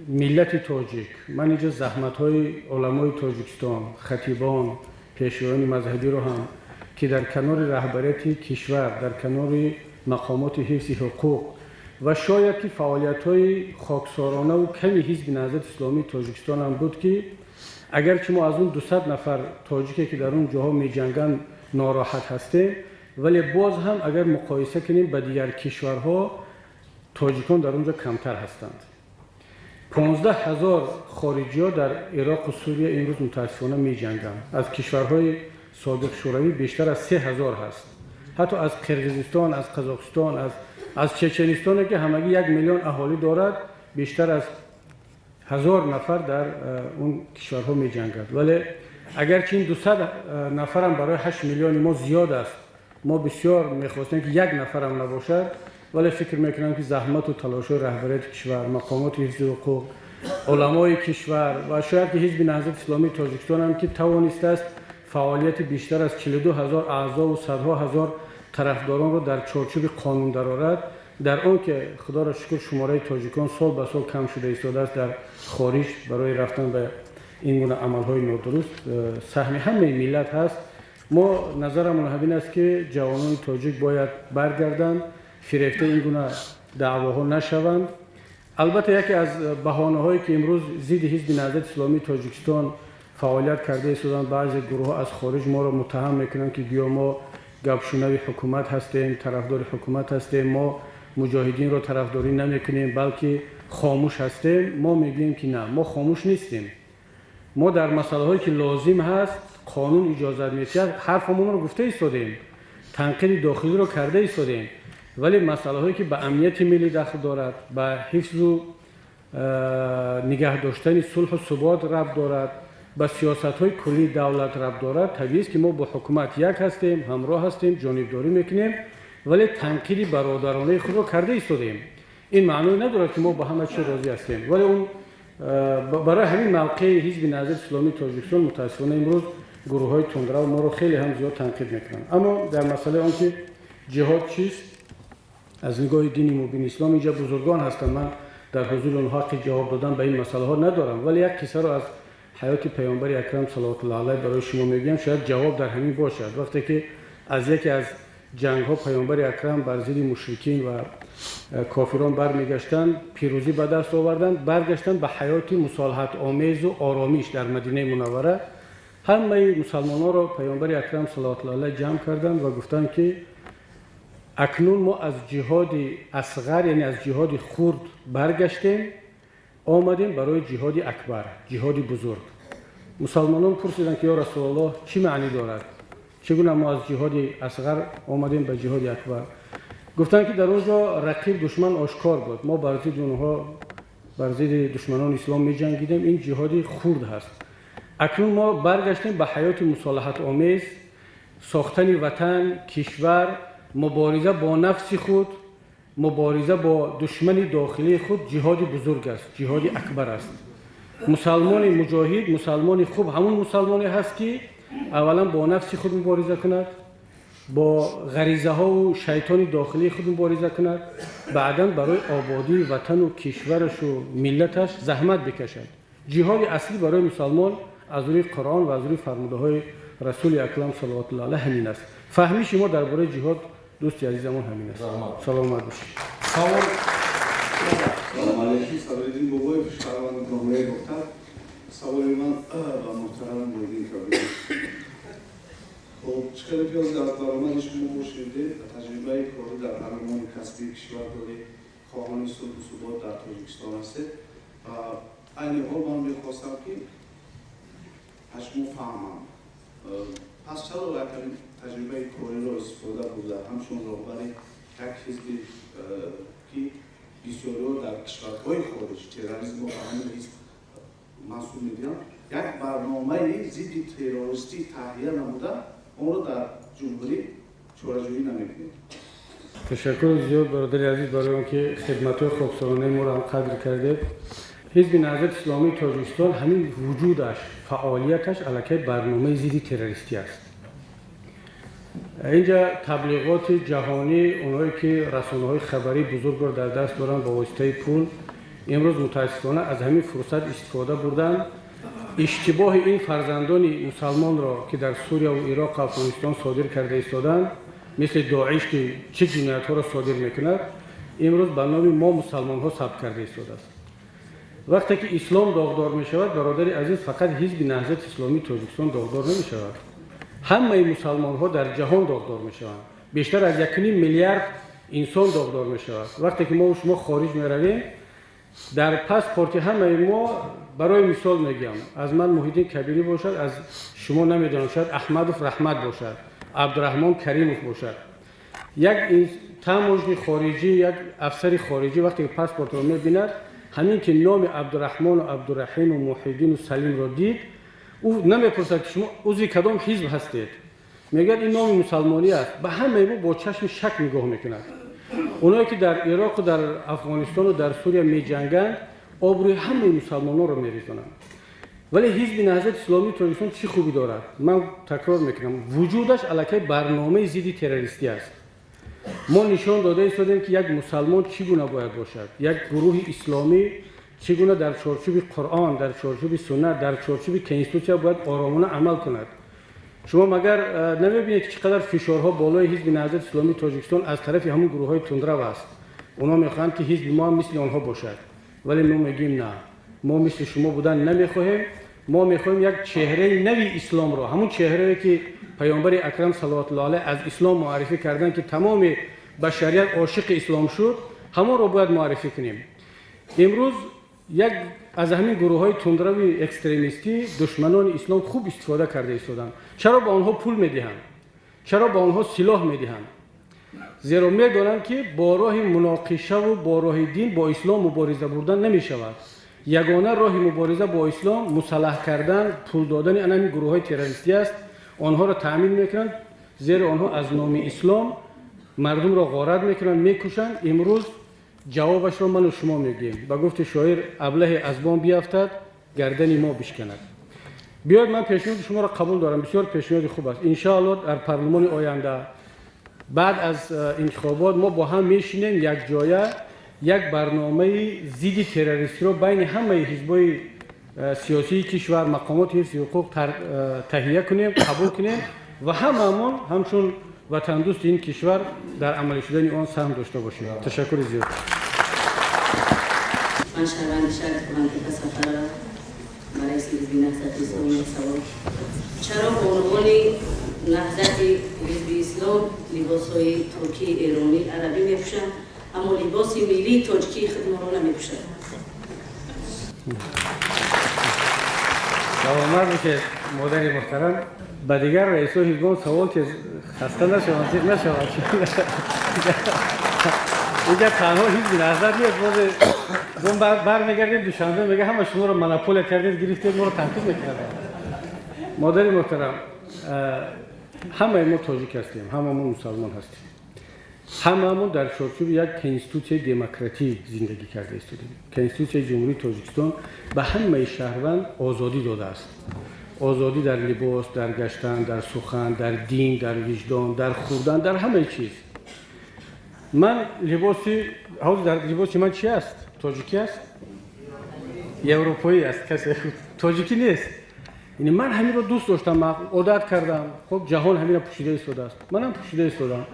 ملت تاجیک، من اینجا زحمت های علمای تاجیکستان، خطیبان، پیشوایان مذهبی رو هم که در کنار رهبریت کشور، در کنار مقامات حفظ حقوق و شاید که فعالیت های خاکسارانه و کمی حزب نهضت اسلامی تاجیکستان هم بود که اگرچه ما از اون 200 نفر تاجیکی که در اون جاها می جنگن ناراحت هستیم، ولی باز هم اگر مقایسه کنیم با دیگر کشورها تاجیکان در اونجا کمتر هستند. 15,000 خارجی ها در عراق و سوریه امروز متاسفانه می جنگند. از کشورهای سابق شوروی بیشتر از 3,000 هست. حتی از قرقیزستان، از قزاقستان، از چچنستان که همگی 1 میلیون اهالی دارد، بیشتر از 1000 نفر در اون کشورها می جنگند. ولی اگرچه این 200 نفر هم برای 8 میلیون ما زیاد است، ما بسیار می‌خواستیم که 1 نفر هم نباشد، ولی فکر میکنم که زحمت و تلاش رهبریت کشور، مقامات حفظ حقوق، علمای کشور و شاید که حزب نهضت اسلامی تاجیکستان هم که توانسته است فعالیت بیشتر از 42,000 اعضا و صدها هزار طرفداران را در چارچوب قانون درآورد، در آن که خدا را شکر شماره تاجیکان سال به سال کم شده ایستاده است در خارج برای رفتن به این گونه عملهای نادرست. سهم همه ملت هست. ما نظرمون همین است که جوانان تاجیک باید برگردند، فریفته این گونه دعواها نشوند. البته یکی از بهانه‌هایی که امروز ضد حزب نهضت اسلامی تاجیکستان فعالیت کرده ایستادن بعضی گروه از خارج ما را متهم میکنند که گویا ما گپشنوی حکومت هستیم، طرفدار حکومت هستیم، ما مجاهدین را طرفداری نمیکنیم بلکه خاموش هستیم. ما میگیم که نه، ما خاموش نیستیم. ما در مسائل هایی که لازم هست قانون اجازه میده حرفمون رو گفته ایستادیم، تنقیح داخلی رو کرده ایستادیم، ولی مسائل هایی که به امنیت ملی دخل دارد، به حفظ و نگه داشتن صلح و ثبات ربط دارد، به سیاست های کلی دولت ربط دارد، طبیعی است که ما با حکومت یک هستیم، همراه هستیم، جانبداری میکنیم، ولی تنقیح برادرانه خود رو کرده ایستادیم. این معنی ندارد که ما با همه چیز راضی هستیم، ولی اون برای همین موقع حزب نهضت اسلامی تاجیکستان متاسفانه امروز گروه های تندرو ما رو خیلی هم زیاد تنقید میکنن. اما در مسئله آنکه جهاد چیست از نگاه دینی مبین اسلام، اینجا بزرگان هستند، من در حضور اونها حق جواب دادن به این مسئله ها ندارم، ولی یک کیسه رو از حیات پیامبر اکرم صلوات الله علیه برای شما میگم، شاید جواب در همین باشد. وقتی که از یکی از جنگ ها پیامبر اکرم بر ضد مشرکین و کافران برمیگشتن، پیروزی به دست آوردن، برگشتن به حیات مصالحت آمیز و آرامیش در مدینه منوره. همه مسلمانان را پیامبر اکرم صلوات الله علیه جمع کردن و گفتن که اکنون ما از جهاد اصغر یعنی از جهاد خرد برگشتیم، آمدیم برای جهاد اکبر، جهاد بزرگ. مسلمانان پرسیدن که یا رسول الله چی معنی دارد؟ چگونه ما از جهاد اصغر آمدیم به جهاد اکبر؟ گفتن که در اونجا رقیب دشمن آشکار بود، ما بر ضد اونها، بر ضد دشمنان اسلام می جنگیدیم، این جهاد خرد هست. اکنون ما برگشتیم به حیات مصالحت آمیز، ساختن وطن، کشور، مبارزه با نفس خود، مبارزه با دشمن داخلی خود جهاد بزرگ است، جهاد اکبر است. مسلمان مجاهد، مسلمان خوب همون مسلمانی هست که اولا با نفس خود مبارزه کند، با غریزه ها و شیطان داخلی خود مبارزه کند، بعدا برای آبادی وطن و کشورش و ملتش زحمت بکشد. جهاد اصلی برای مسلمان از روی قرآن و از روی فرموده های رسول اکرم صلوات الله علیه همین است. فهمی شما درباره جهاد دوستی عزیزمون همین است. سلامت باشید. سلام علیکم. صدرالدین بابای شهروند نامه گفتن سوال من با محترم مدیر کابینه. خب چقدر پیاز در درآمد شما باشیده تجربه کاری در علوم کسبی کشور داره خواهان صلح و ثبات در تاجیکستان است. این حال من می‌خواستم که شما فهمم پس چرا این تجربه کاری را استفاده بوده همچون رهبر یک حزب که بسیاری در کشورهای خارج تروریسم و همین حزب محسوب می‌دهند یک برنامه ضد تروریستی تهیه نموده اون رو در جمهوری چاره‌جویی نمی‌کنید. تشکر زیاد برادر عزیز برای آنکه خدمت‌های خوبسالانه ما را هم قدر کردید. حزب نهضت اسلامی تاجیکستان همین وجودش، فعالیتش علیه برنامه ضد تروریستی است. اینجا تبلیغات جهانی اونایی که رسانه‌های خبری بزرگ را در دست دارن با واسطه پول امروز متاسفانه از همین فرصت استفاده بردن. اشتباه این فرزندان مسلمان را که در سوریه و عراق و افغانستان صادر کرده ایستادند مثل داعش که چه جنایت‌ها را صادر می‌کند امروز به نام ما مسلمان‌ها ثبت کرده ایستاده است. وقتی که اسلام داغدار می‌شود برادر عزیز فقط حزب نهضت اسلامی تاجیکستان داغدار نمی‌شود. همه مسلمان‌ها در جهان داغدار می‌شوند. بیشتر از 1.5 میلیارد انسان داغدار می‌شود. وقتی که ما و شما خارج می‌رویم در پاسپورت همه ما برای مثال میگم از من محیدین کبیری باشد از شما نمیدونم شاید احمدوف رحمت باشد عبدالرحمن کریموف باشد یک تاموجنی خارجی یک افسر خارجی وقتی که پاسپورت رو میبیند همین که نام عبدالرحمن و عبدالرحیم و محیدین و سلیم رو دید او نمیپرسد که شما عضو کدام حزب هستید میگه این نام مسلمانی است به همه ما با چشم شک نگاه میکند. اونایی که در عراق و در افغانستان و در سوریه می جنگند آبروی همه مسلمانان رو میریزونند. ولی حزب نهضت اسلامی تاجیکستان چی خوبی دارد؟ من تکرار میکنم وجودش علیه برنامه ضد تروریستی است. ما نشان داده ایستادیم که یک مسلمان چگونه باید باشد، یک گروه اسلامی چگونه در چارچوب قرآن، در چارچوب سنت، در چارچوب کنستیتوسیا باید آرامانه عمل کند. شما مگر نمیبینید که چقدر فشارها بالای حزب نهضت اسلامی تاجیکستان از طرف همون گروه‌های تندرو است. اونا میخوان که حزب ما مثل آنها باشد. ولی ما میگیم نه. ما مثل شما بودن نمیخواهیم. ما میخواهیم یک چهره نوی اسلام را، همون چهره‌ای که پیامبر اکرم صلوات الله علیه از اسلام معرفی کردن که تمام بشریت عاشق اسلام شد، همون را باید معرفی کنیم. امروز یک از همین گروه‌های تندروی اکستریمیستی دشمنان اسلام خوب استفاده کرده ایستادند. چرا به آنها پول میدهند؟ چرا به آنها سلاح میدهند؟ زیرا میدانند که با راه مناقشه و با راه دین با اسلام مبارزه بردن نمیشود. یگانه راه مبارزه با اسلام مسلح کردن، پول دادن این گروه‌های تروریستی است. آنها را تأمین میکنند زیرا آنها از نام اسلام مردم را غارت میکنند، میکشند. امروز جوابش را من و شما میگیم. با گفت شاعر ابله از بام بیافتد گردن ما بشکند. بیاید من پیشنهاد شما را قبول دارم، بسیار پیشنهاد خوب است. ان شاء الله در پارلمان آینده بعد از انتخابات ما با هم میشینیم یک جایه یک برنامه ضد تروریستی را بین همه حزب‌های سیاسی کشور مقامات حفظ حقوق تهیه کنیم، قبول کنیم و هممون همچون وطن دوست این کشور در عمل شدن آن سهم داشته باشیم. تشکر زیاد. من شهروند شهر منطقه سفر برای حزب نهضت اسلامی سوال چرا به عنوان نهضت حزب اسلام لباس‌های ترکی، ایرانی، عربی می‌پوشند اما لباس ملی تاجیکی خود ما را نمی‌پوشند؟ سلامت باشید مادر محترم. با دیگر رئیس‌های حزبان سوال که خسته نشوند، زیر نشوند. اینجا تنها حزب نهضت نیست. ما برمیگردیم دوشنبه میگه همه شما رو مناپول کردید، گرفتید، ما رو تهدید می‌کردید. مادر محترم همه ما تاجیک هستیم، همه ما مسلمان هستیم، همه ما در چارچوب یک کنستیتوسیون دموکراتیک زندگی کرده استودیم. کنستیتوسیون جمهوری تاجیکستان به همه شهروند آزادی داده است. آزادی در لباس، در گشتن، در سخن، در دین، در وجدان، در خوردن، در همه چیز. من لباسی من چی است؟ تاجیکی است؟ اروپایی است، کسی تاجیکی نیست. یعنی من همین رو دوست داشتم، عادت کردم. خب جهان همین رو پوشیده ایستاده است، منم پوشیده ایستادم.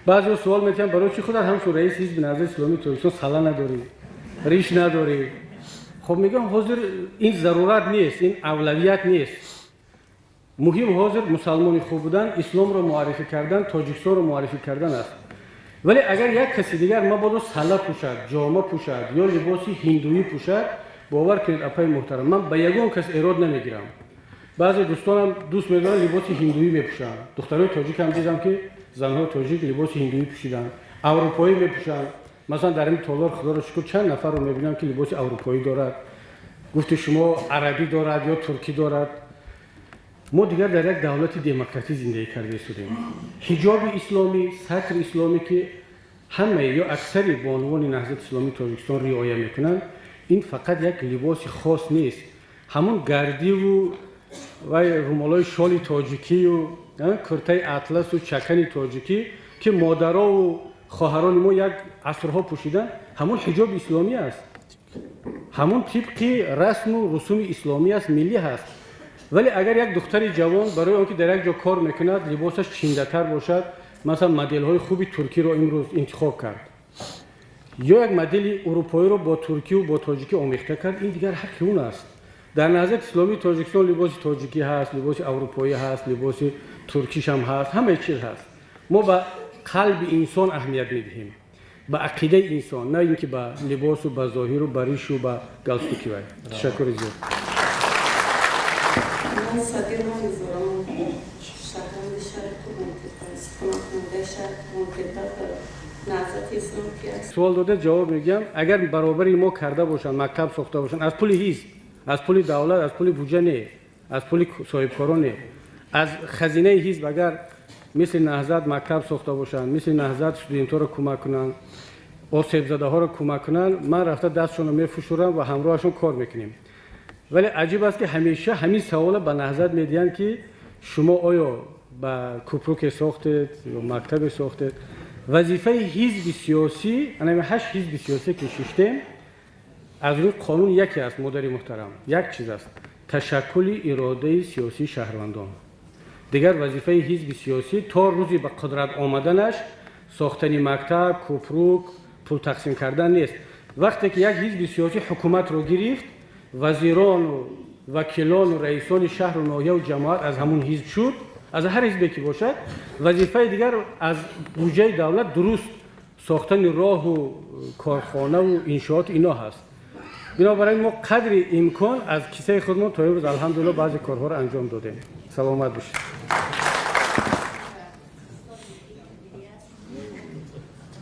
بعضی سوال میکنن برای چی خودت همچون رئیس حزب نهضت اسلامی تاجیکستان سلا نداری، ریش نداری؟ خب میگم حاضر این ضرورت نیست، این اولویت نیست. مهم حاضر مسلمان خوب بودن، اسلام رو معرفی کردن، تاجیکستان رو معرفی کردن است. ولی اگر یک کسی دیگر ما باید سلا پوشد، جامه پوشد یا لباسی هندویی پوشد، باور کنید اپای محترم، من به یگان کس ایراد نمیگیرم. بعضی دوستانم دوست می‌دارن لباسی هندویی بپوشن. دخترای تاجیک هم دیدم که زن‌های تاجیک لباس هندویی پوشیدن، اروپایی میپوشن. مثلا در این تالار خدا رو شکر چند نفر رو می‌بینم که لباس اروپایی دارد. گفت شما عربی دارد یا ترکی دارد. ما دیگر در یک دولت دموکراتی زندگی کرده شدیم. حجاب اسلامی، ستر اسلامی که همه یا اکثری بانوان نهضت اسلامی تاجیکستان رعایت میکنن، این فقط یک لباس خاص نیست. همون گردی و رومالای شالی تاجیکی و کرته اطلس و چکن تاجیکی که مادرها و خواهران ما یک عصرها پوشیدن، همون حجاب اسلامی است. همون طبقی رسم و رسوم اسلامی است، ملی هست. ولی اگر یک دختر جوان برای آنکه در یک جا کار میکند لباسش چینده‌تر باشد، مثلا مدل های خوبی ترکی رو امروز انتخاب کرد یا یک مدل اروپایی رو با ترکی و با تاجیکی آمیخته کرد، این دیگر حق اون است. در نهضت اسلامی تاجیکستان لباس تاجیکی هست، لباس اروپایی هست، لباس ترکیش هم هست، همه چیز هست. ما به قلب انسان اهمیت میدهیم، به عقیده انسان، نه اینکه به لباس و به ظاهر و به ریش و به گلستوکی. تشکر زیاد. من صدیر ما میذارم شهروند شهر منطقه است، کننده شهر منطقه نهضت اسلام که است. سوال داده جواب میگم. اگر برابری ما کرده باشن، مکتب ساخته باشن، از پول حزب، از پول دولت، از پول بودجه نه، از پول صاحبکاران نه، از خزینه حزب اگر مثل نهضت مکتب ساخته باشن، مثل نهضت استودنت‌ها رو کمک کنن، آسیب زده ها رو کمک کنن، من رفته دستشون رو میفشورم و همراهشون کار میکنیم. ولی عجیب است که همیشه همین سوال به نهضت میدین که شما آیا با کوپروک ساختید یا مکتب ساختید؟ وظیفه حزب سیاسی، یعنی 8 حزب سیاسی که شیشتیم از روی قانون یکی است مادری محترم، یک چیز است: تشکل اراده سیاسی شهروندان. دیگر وظیفه حزب سیاسی تا روزی به قدرت آمدنش ساختن مکتب، کوپروک، پول تقسیم کردن نیست. وقتی که یک حزب سیاسی حکومت رو گرفت، وزیران و وکیلان و رئیسان شهر و ناحیه و جماعت از همون حزب شد، از هر حزبی که باشد. وظیفه دیگر از بودجه دولت درست ساختن راه و کارخانه و انشاءات اینا هست. بنابراین ما قدر امکان از کیسه خودمون تا امروز الحمدلله بعضی کارها رو انجام دادیم. سلامت باشید.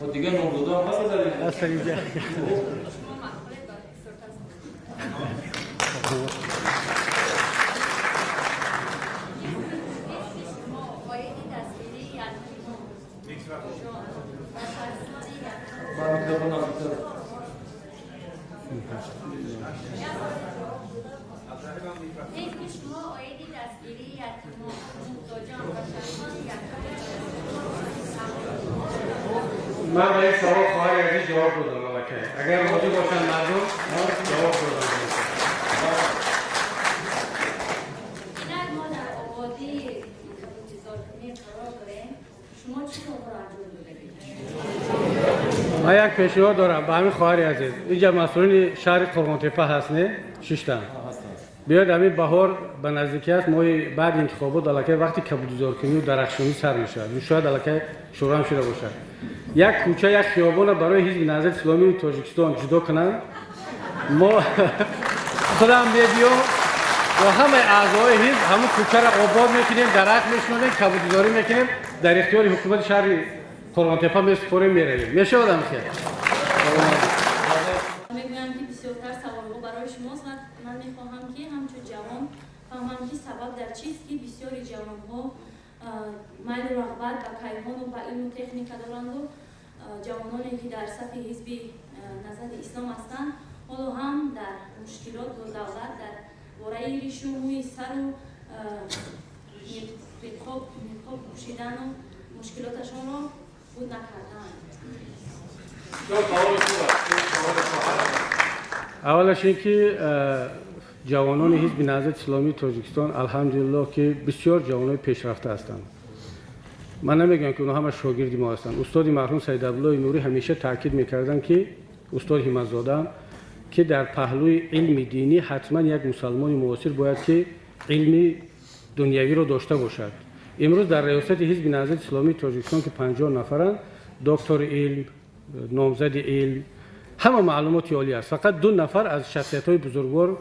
و دیگه نمودو هم هست در اینجا. من به این سوال خواهی ازی جواب دادم. اگر راضی باشن مردم جواب دادم. ما در آبادی انتظارکنی قرار داریم، شما چی کار انجام دادید؟ من یک پیشنهاد دارم به همین خواهر عزیز. اینجا مسئولین شهر قرغان‌تپه هست نه؟ 6 تا. بیاید همین بهار به نزدیکی است، ما بعد انتخابات الکی وقتی کبودزارکنی و درخشانی سر میشه، شاید الکی شروع هم شده باشه. یک کوچه، یک خیابان برای حزب نهضت اسلامی تاجیکستان جدا کنن. ما خودم میدیم و همه اعضای حزب همون کوچه را آباد میکنیم، درخت میشنونیم، کبودزاری میکنیم، در اختیار حکومت شهر قرغان‌تپه میسپاریم میرویم. میشه آدم خیر. میگویم که بسیارتر سوال‌ها برای شماست. من میخواهم که همچون جوان فهمم که سبب در چیست که بسیاری جوان‌ها майли рағбат ба кайҳону ба илму техника доранду ҷавононе ки дар сафи ҳизби назари ислом ҳастанд ҳоло ҳам дар мушкилот бо давлат дар бораи ришумуи сару ниқоб пӯшидану мушкилоташонро буд накарданд. اولش اینکه جوانان حزب نهضت اسلامی تاجیکستان الحمدلله که بسیار جوانای پیشرفته هستند. من نمیگم که اونها همه شاگردی ما هستند. استاد مرحوم سید عبدالله نوری همیشه تاکید میکردن که استاد همت‌زاده که در پهلوی علم دینی حتما یک مسلمان معاصر باید که علم دنیوی رو داشته باشد. امروز در ریاست حزب نهضت اسلامی تاجیکستان که 50 نفرند، دکتر علم، نامزد علم، همه معلومات عالی است. فقط 2 نفر از شخصیت‌های بزرگوار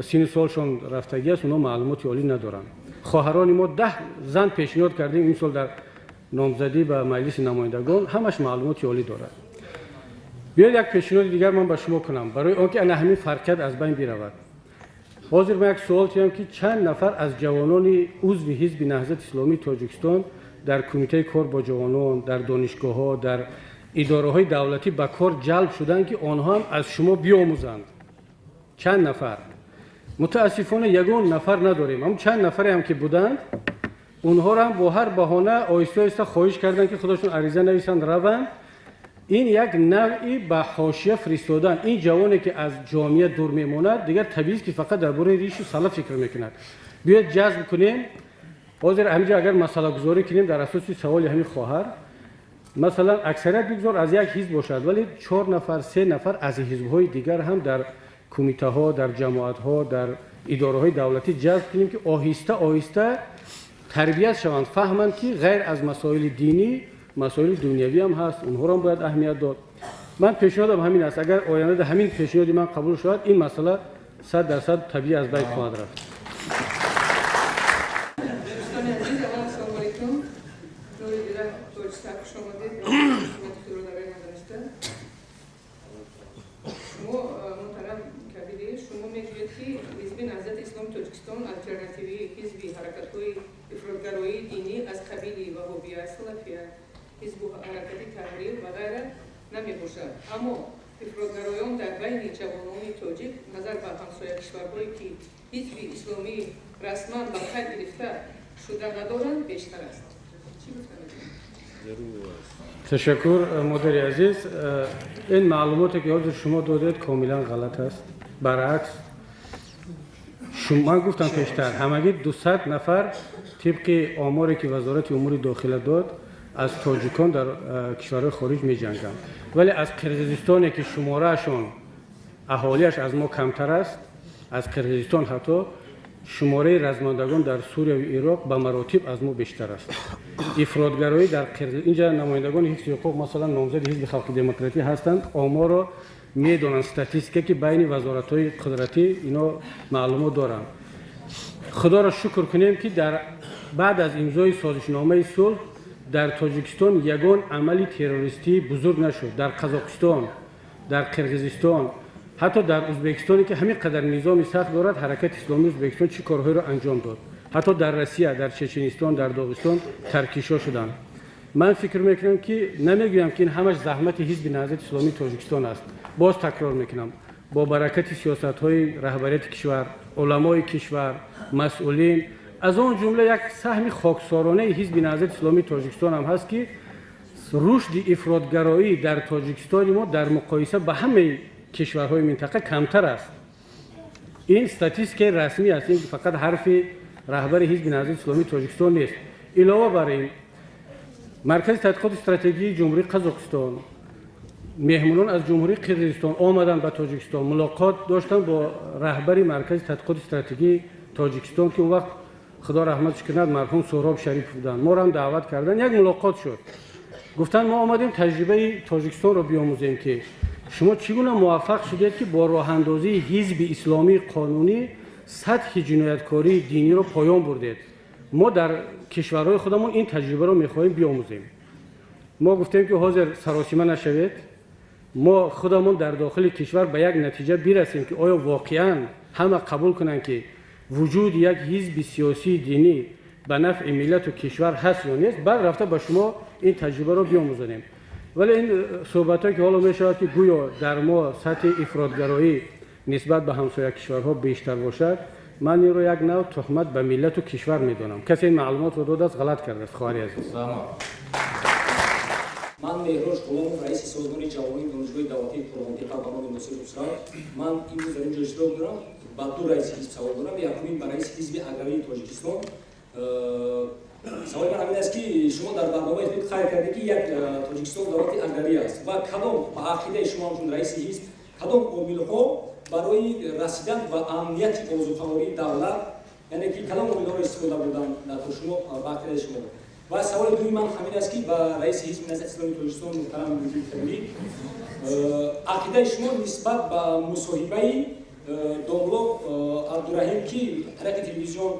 سن سالشون رفتگی است، اونها معلومات عالی ندارند. خواهران ما 10 زن پیشنهاد کردیم این سال در نامزدی به مجلس نمایندگان، همش معلومات عالی دارند. بیاید یک پیشنهاد دیگر من به شما کنم برای آنکه همین فرقت از بین برود. حاضر من یک سوال کردم که چند نفر از جوانان عضو حزب نهضت اسلامی تاجیکستان در کمیته کار با جوانان، در دانشگاه‌ها، در اداره‌های دولتی به کار جلب شدند که آنها هم از شما بیاموزند. چند نفر؟ متاسفانه یگان نفر نداریم. هم چند نفری هم که بودند اونها را هم با هر بهانه آهسته آهسته خواهش کردند که خودشون عریضه نویسند روند. این یک نوعی به حاشیه فرستادن. این جوانی که از جامعه دور میماند دیگر طبیعی است که فقط درباره ریش و سلف فکر میکند. بیاید جذب کنیم. حاضر همینجا اگر مسئله گذاری کنیم در اساس سوال همین خواهر، مثلا اکثریت بگذار از یک حزب باشد ولی 4 نفر 3 نفر از حزب‌های دیگر هم در کمیته ها، در جماعت ها، در اداره های دولتی جذب کنیم که آهسته آهسته تربیت شوند، فهمند که غیر از مسائل دینی مسائل دنیوی هم هست، اونها را هم باید اهمیت داد. من پیشنهادم همین است، اگر آینده همین پیشنهادی من قبول شود این مسئله 100% طبیعی از بین خواهد رفت. شما میگویید که حزب نهضت اسلام تاجیکستان الترناتیوی حزبی حرکت‌های افراطگرایی دینی از قبیل وهابیه، سلفیه، حزب و حرکت تحریر و غیره نمیباشد. اما افراطگرایان در بین جوانان تاجیک نظر به همسایه کشورهایی که حزب اسلامی رسما به قید گرفته شده ندارند بیشتر است. چی گفتم؟ تشکر مدیر عزیز. این معلوماتی که حضور شما دادید کاملا غلط است. برعکس من گفتم پیشتر همگی 200 نفر طبق آماری که وزارت امور داخله داد از تاجیکان در کشورهای خارج می جنگند، ولی از قرقیزستانی که شمارهشون اهالیش از ما کمتر است، از قرقیزستان حتی شماره رزمندگان در سوریه و عراق به مراتب از ما بیشتر است. افراطگرایی در اینجا نمایندگان حزب حقوق مثلا نامزد حزب خلق دموکراتی هستند، آمار را میدونن، استاتیستیکی که بین وزارت‌های قدرتی اینا معلومات دارن. خدا را شکر کنیم که در بعد از امضای سازشنامه صلح در تاجیکستان یگان عملی تروریستی بزرگ نشد. در قزاقستان، در قرقیزستان، حتی در ازبکستانی که همین قدر نظام سخت دارد، حرکت اسلامی ازبکستان چه کارهایی را انجام داد. حتی در روسیه، در چچنستان، در داغستان ترکیشا شدند. من فکر میکنم که نمیگویم که این همش زحمت حزب نهضت اسلامی تاجیکستان است. باز تکرار میکنم با برکت سیاست‌های رهبریت کشور، علمای کشور، مسئولین، از آن جمله یک سهم خاکسارانه حزب نهضت اسلامی تاجیکستان هم هست که رشد افراطگرایی در تاجیکستان ما در مقایسه با همه کشورهای منطقه کمتر است. این استاتیستیک رسمی است، این فقط حرف رهبر حزب نهضت اسلامی تاجیکستان نیست. علاوه بر این مرکز تحقیقات استراتژی جمهوری قزاقستان، مهمانان از جمهوری قرقیزستان آمدن به تاجیکستان، ملاقات داشتن با رهبر مرکز تحقیقات استراتژی تاجیکستان که اون وقت خدا رحمتش کند مرحوم سهراب شریف بودن. ما را هم دعوت کردن، یک ملاقات شد. گفتن ما آمدیم تجربه تاجیکستان رو بیاموزیم که شما چگونه موفق شدید که با راه اندازی حزب اسلامی قانونی سطح جنایتکاری دینی رو پایان بردید. ما در کشورهای خودمون این تجربه رو می‌خواهیم بیاموزیم. ما گفتیم که حاضر سراسیمه نشوید، ما خودمون در داخل کشور به یک نتیجه برسیم که آیا واقعاً همه قبول کنند که وجود یک حزب سیاسی دینی به نفع ملت و کشور هست یا نیست، بعد رفته به شما این تجربه رو بیاموزانیم. ولی این صحبت‌هایی که حالا می‌شود که گویا در ما سطح افراط‌گرایی نسبت به همسایه کشورها بیشتر باشد، من این رو یک نوع تهمت به ملت و کشور می‌دانم. کسی این معلومات رو داده است غلط کرده است. خواهر عزیز. من مهروش غلامов رئیس سازمان جوانان دانشگاه دولتی پرمنطقه با نام ناصر حسین. من امروز در اینجا اشتراک دارم. با دو رئیس حزب سوال دارم. یکمین با رئیس حزب اگری تاجیکستان. سوال من همین است که شما در برنامه خود خیر کردید که یک تاجیکستان دولت اگری است و کدام با عقیده شما چون رئیس حزب کدام عامل‌ها برای رسیدن و امنیت اوضاع‌خواری دولت یعنی که کدام عامل‌ها استفاده بودن در شما با عقیده شما و سوال دوم من همین است که با رئیس حزب نهضت اسلامی تاجیکستان محترم وزیر خبری عقیده شما نسبت به مصاحبه داملو عبدالرحیم که حرکت تلویزیون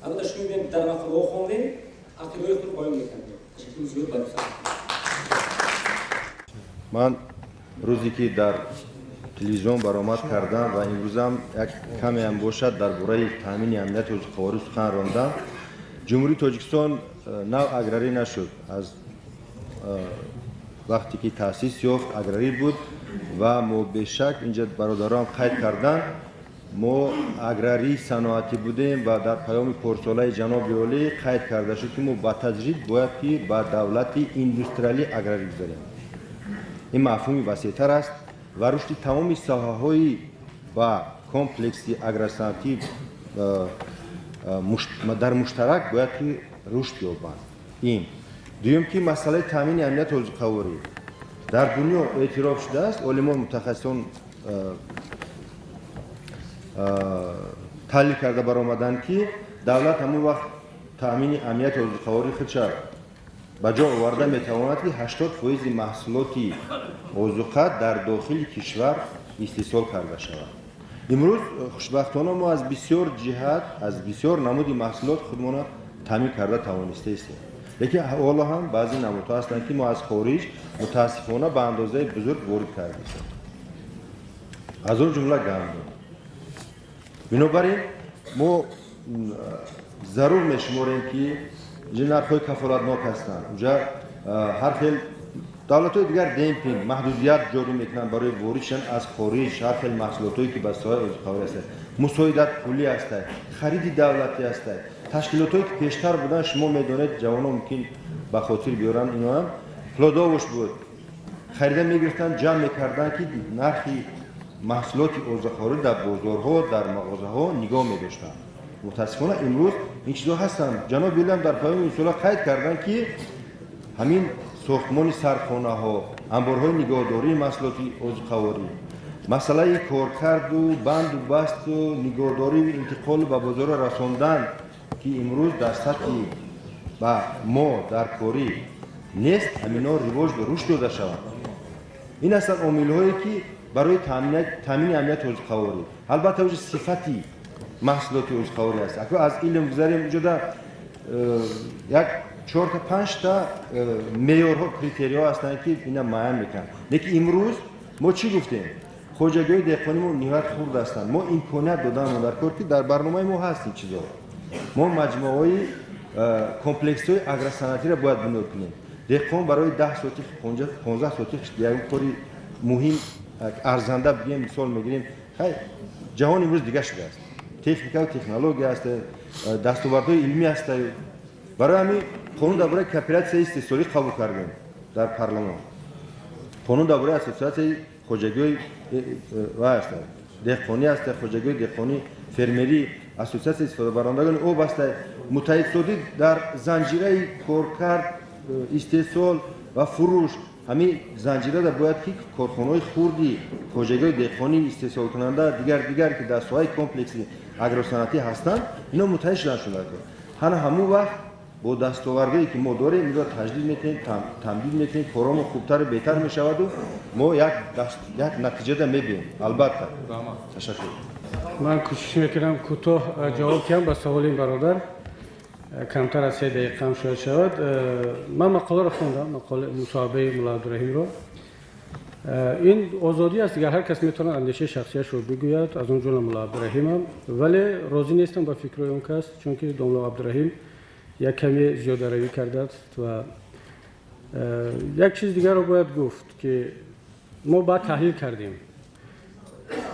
البته شما می‌بینید در مقاله خوندیم عقیده خود بیان می‌کنید. تشکر زیاد برای من روزی که در تلویزیون برآمد کردم و امروز هم یک کمی هم باشد درباره تامین امنیت اوضاع‌خواری سخن راندم. جمهوری تاجیکستان نو اگراری نشد، از وقتی که تأسیس یافت اگراری بود و ما به شک اینجا برادران قید کردن ما اگراری صنعتی بودیم و در پیام پرساله جناب عالی قید کرده شد که ما با تدریج باید که با دولت ایندوستریالی اگراری بذاریم. این مفهومی وسیع‌تر است و رشد تمام ساحه‌های با کمپلکسی اگرسانتی در مشترک باید که رشد یابند. این دوم که مسئله تامین امنیت اوضاع‌خواری در دنیا اعتراف شده است. علما متخصصان تحلیل کرده برآمدند که دولت همون وقت تامین امنیت اوضاع‌خواری خودش به جا آورده میتواند که 80% محصولات اوضاع در داخل کشور استحصال کرده شود. امروز خوشبختانه ما از بسیار جهت از بسیار نمود محصولات خودمان تامین کرده توانسته استیم. لیکن حالا هم بعضی نمودها هستند که ما از خارج متاسفانه به اندازه بزرگ وارد کردیم. از اون جمله گندم. بنابراین ما ضرور میشماریم که نرخ‌های کفالتناک هستند. اونجا هر خیل دولت‌های دیگر دمپینگ محدودیت جاری میکنند برای واردشان از خارج هر خیل محصولاتی که به ساحه اوضاع‌خواری است. مساعدت پولی است، خرید دولتی است. تشکیلاتی که پیشتر بودن شما میدونید جوانان ممکن به خاطر بیارن اینا هم پلاداوش بود. خریده میگرفتن جمع میکردن که نرخی محصولات اوضاع‌خواری در بازارها در مغازه‌ها نگاه می‌داشتن. متاسفانه امروز این چیزا هستن. جناب ویلیام در پایان این سوال قید کردن که همین ساختمان سرخانه‌ها، انبارهای نگهداری محصولات اوضاع‌خواری، مسئله کارکرد و بند و بست و نگهداری و انتقال به بازار رساندن که امروز در سطح و ما در کاری نیست، همینا رواج به رشد داده شود. این هستند عامل‌هایی که برای تامین امنیت اوضاع‌خواری البته وجه صفتی محصولات اوضاع‌خواری است. اگر از علم گذاریم اینجا در یک 4 تا 5 تا معیارها کریتریا هستند که اینا معین میکنن. لیکن امروز ما چی گفتیم؟ خوجگی دهقانی ما نهایت خرد هستند. ما امکانیت دادن در کار که در برنامه ما هست این چیزا. ما مجموعه کمپلکس‌های اگرصنعتی را باید بنا کنیم. دهقان برای 10 ساعتی 15 ساعتی یک کاری مهم ارزنده بگیم مثال میگیریم. جهان امروز دیگه شده است. تکنیک و تکنولوژی است، دستاوردهای علمی است. برای همین قانون درباره کپیلات استثماری قبول کردیم در پارلمان. قانون درباره اساسیات خوجگی و است. دهقانی است، خوجگی دهقانی، فرمری، اساسیات استفاده برندگان او بسته متحد شدید در زنجیره کارکرد، استحصال و فروش. همین زنجیره در باید که کارخانه‌های خوردی، خوجگی دهقانی، استحصال کننده دیگر که در ساحه کمپلکسی اگروصنعتی هستند اینا متحد شدن. همون وقت با دستاوردی که ما داریم میگه تجدید میکنیم، تمدید میکنیم، کارامون خوبتر و بهتر میشود و ما یک نتیجه ده میبینیم. البته تشکر. من کوشش میکنم کوتاه جواب کنم به سوال این برادر. کمتر از 3 دقیقه هم شاید شود. من مقاله را خوندم، مقاله مصاحبه مولا عبدالرحیم را. این آزادی است دیگر، هر کس میتونه اندیشه شخصیش رو بگوید، از اون جمله مولا عبدالرحیم هم. ولی راضی نیستم با فکر اون کس، چون که مولا عبدالرحیم یک کمی زیاده روی کرده است و یک چیز دیگر رو باید گفت که ما باید تحلیل کردیم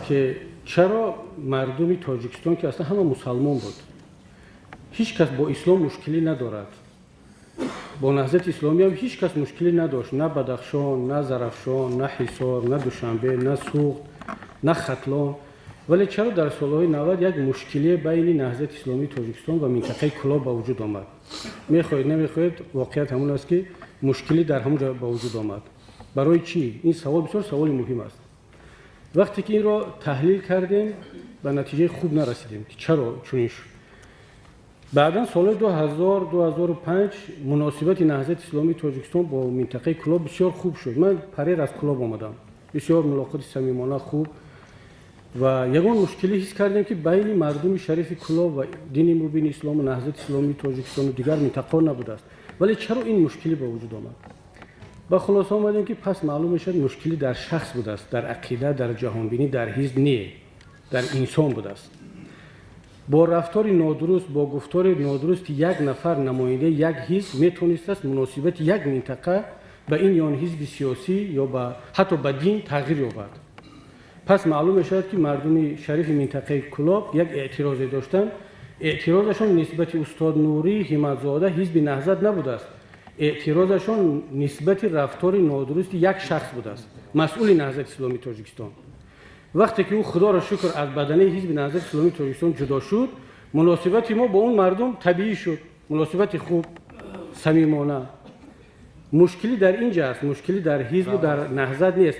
که چرا مردم تاجیکستان که اصلا همه مسلمان بود هیچ کس با اسلام مشکلی ندارد با نهضت اسلامی هم هیچ کس مشکلی نداشت نه بدخشان نه زرافشان نه حصار نه دوشنبه نه سوخت نه ختلان ولی چرا در سالهای 90 یک مشکلی بین نهضت اسلامی تاجیکستان و منطقه کلاب به وجود آمد میخواهید نمیخواهید واقعیت همون است که مشکلی در همون جا به وجود آمد برای چی این سوال بسیار سوال مهم است وقتی که این را تحلیل کردیم به نتیجه خوب نرسیدیم که چرا چنین شد بعدا سال 2000-2005 مناسبت نهضت اسلامی تاجیکستان با منطقه کلاب بسیار خوب شد من پریر از کلاب آمدم بسیار ملاقات صمیمانه خوب و یگان مشکلی حس کردیم که بین مردم شریف کلاب و دین مبین اسلام و نهضت اسلامی تاجیکستان و دیگر منطقه نبوده است ولی چرا این مشکلی به وجود آمد با خلاصه آمدیم که پس معلوم شد مشکلی در شخص بوده است در عقیده در جهانبینی در حزب نیه در انسان بوده است با رفتار نادرست با گفتار نادرست یک نفر نماینده یک حزب میتونست است مناسبت یک منطقه به این یا حزب سیاسی یا حتی به دین تغییر یابد پس معلوم شد که مردم شریف منطقه کلاب یک اعتراضی داشتند اعتراضشان نسبت استاد نوری همتزاده حزب نهضت نبوده است اعتراضشان نسبت رفتار نادرست یک شخص بوده است مسئول نهضت اسلامی تاجیکستان وقتی که او خدا را شکر از بدنه حزب نهضت اسلامی تاجیکستان جدا شد مناسبت ما با اون مردم طبیعی شد مناسبت خوب صمیمانه مشکلی در اینجا است مشکلی در حزب و در نهضت نیست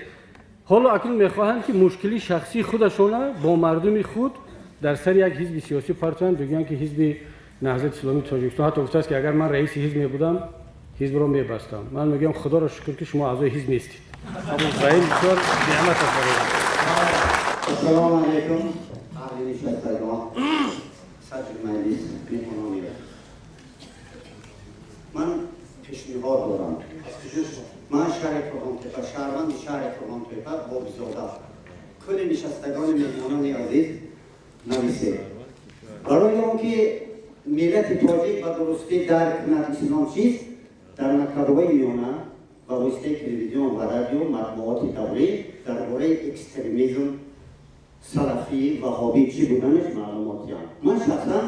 حالا اکنون میخواهند که مشکلی شخصی خودشون با مردم خود در سر یک حزب سیاسی پرتوان بگویند که حزب نهضت اسلامی تاجیکستان حتی گفته است که اگر من رئیس حزب می بودم حزب را میبستم من میگم خدا را شکر که شما اعضای حزب نیستید ابو اسرائیل بسیار نعمت است السلام علیکم عزیزی شنوندگان صدر مجلس مهمانان من پیشنهاد دارم من شهر کرمانتوپه شهروند شهر کرمانتوپه بابزاده کل نشستگان مهمانان عزیز نویسه برای آنکه ملت تاجیک به درستی درک کند اسلام چیست در مکتب‌های میانه و واسطه تلویزیون و رادیو مطبوعات دولتی درباره اکستریمیسم سلفی و وهابی چی بودنش معلوماتی هم. من شخصا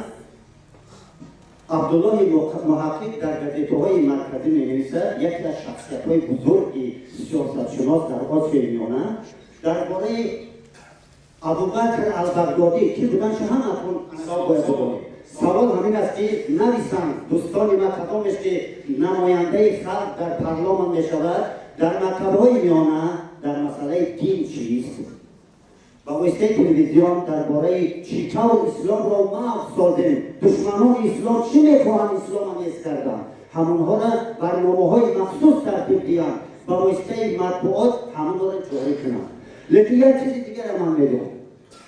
عبدالله محقق در گزیده‌های مرکزی می‌نویسد یکی از شخصیت‌های بزرگ سیاستشناس در آسیای میانه درباره ابوبکر البغدادی کی بودنش هم اکنون باید بدانیم. سوال همین است که نویسند دوستان ما کدامش که نماینده خلق در پارلمان میشود در مکتب‌های میانه در مسئله دین چیست با واسطه تلویزیون درباره چطور اسلام را محو سازیم دشمنان اسلام چی میخواهند اسلام را نیست کردن همونها را برنامه‌های مخصوص ترتیب دهند با واسطه مطبوعات همونها را جاری کنند لیکن یک چیز دیگر من میگم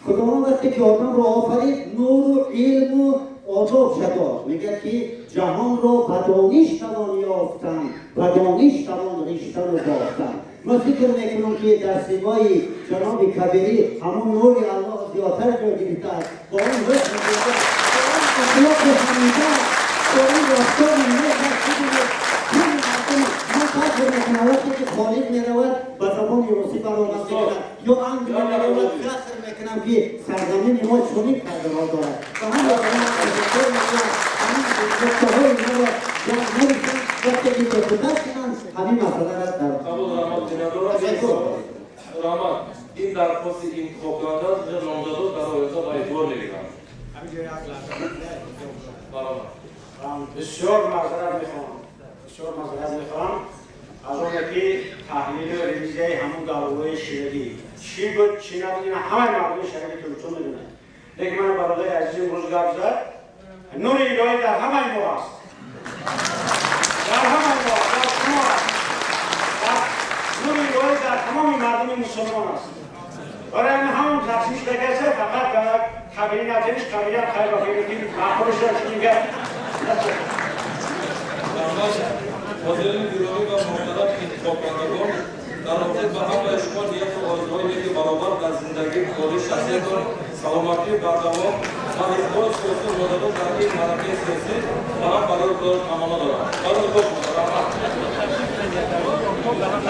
خداوند وقتی که آدم را آفرید نور و علم و آداب شد میگه که جهان را به دانش توان یافتن به دانش توان ریختن و بافتن من فکر میکنم که در سیمای جناب کبیری همون نور الله زیادتر جا گرفته است با اون رسم دیگر با اون اخلاق حمیده با اون رفتار من فکر میکنم وقتی که خالد میرود به زبان روسی برآمد میکند یا انگلی میرود فخر میکنم که سرزمین ما چنین قدرها دارد و همین نکته‌های اینا را نویسند وقتی که دقت کنند همین مسئله را در رحمت این درخواست انتخاب کننده است در نامزدات برای حساب اعتبار نمی‌کنند بسیار معذرت میخوام از اون که تحلیل و ریویزی همون دعوای شیرگی چی بود چی نبود اینا همه مردم شیرگی تلویزیون میدونن لیکن من برادر عزیز امروز گفت زد نور الهی در همه ما هست در همه ما هست در شما هست نور الهی در تمام مردم مسلمان هست برای همون تفسیر بگذره فقط به خبری نتیش خبری هم خیر و خیلی که معقولش را چی میگه حاضرین گرامی و محترم انتخاب کنندگان در رابطه به همه شما نیت و آرزوهایی که برابر در زندگی کاری شخصیتان سلامتی بردوام و حزب‌های سیاسی مدرن در این مرحله سیاسی و هم برای کار امانت دارند. برای خوش مدرن.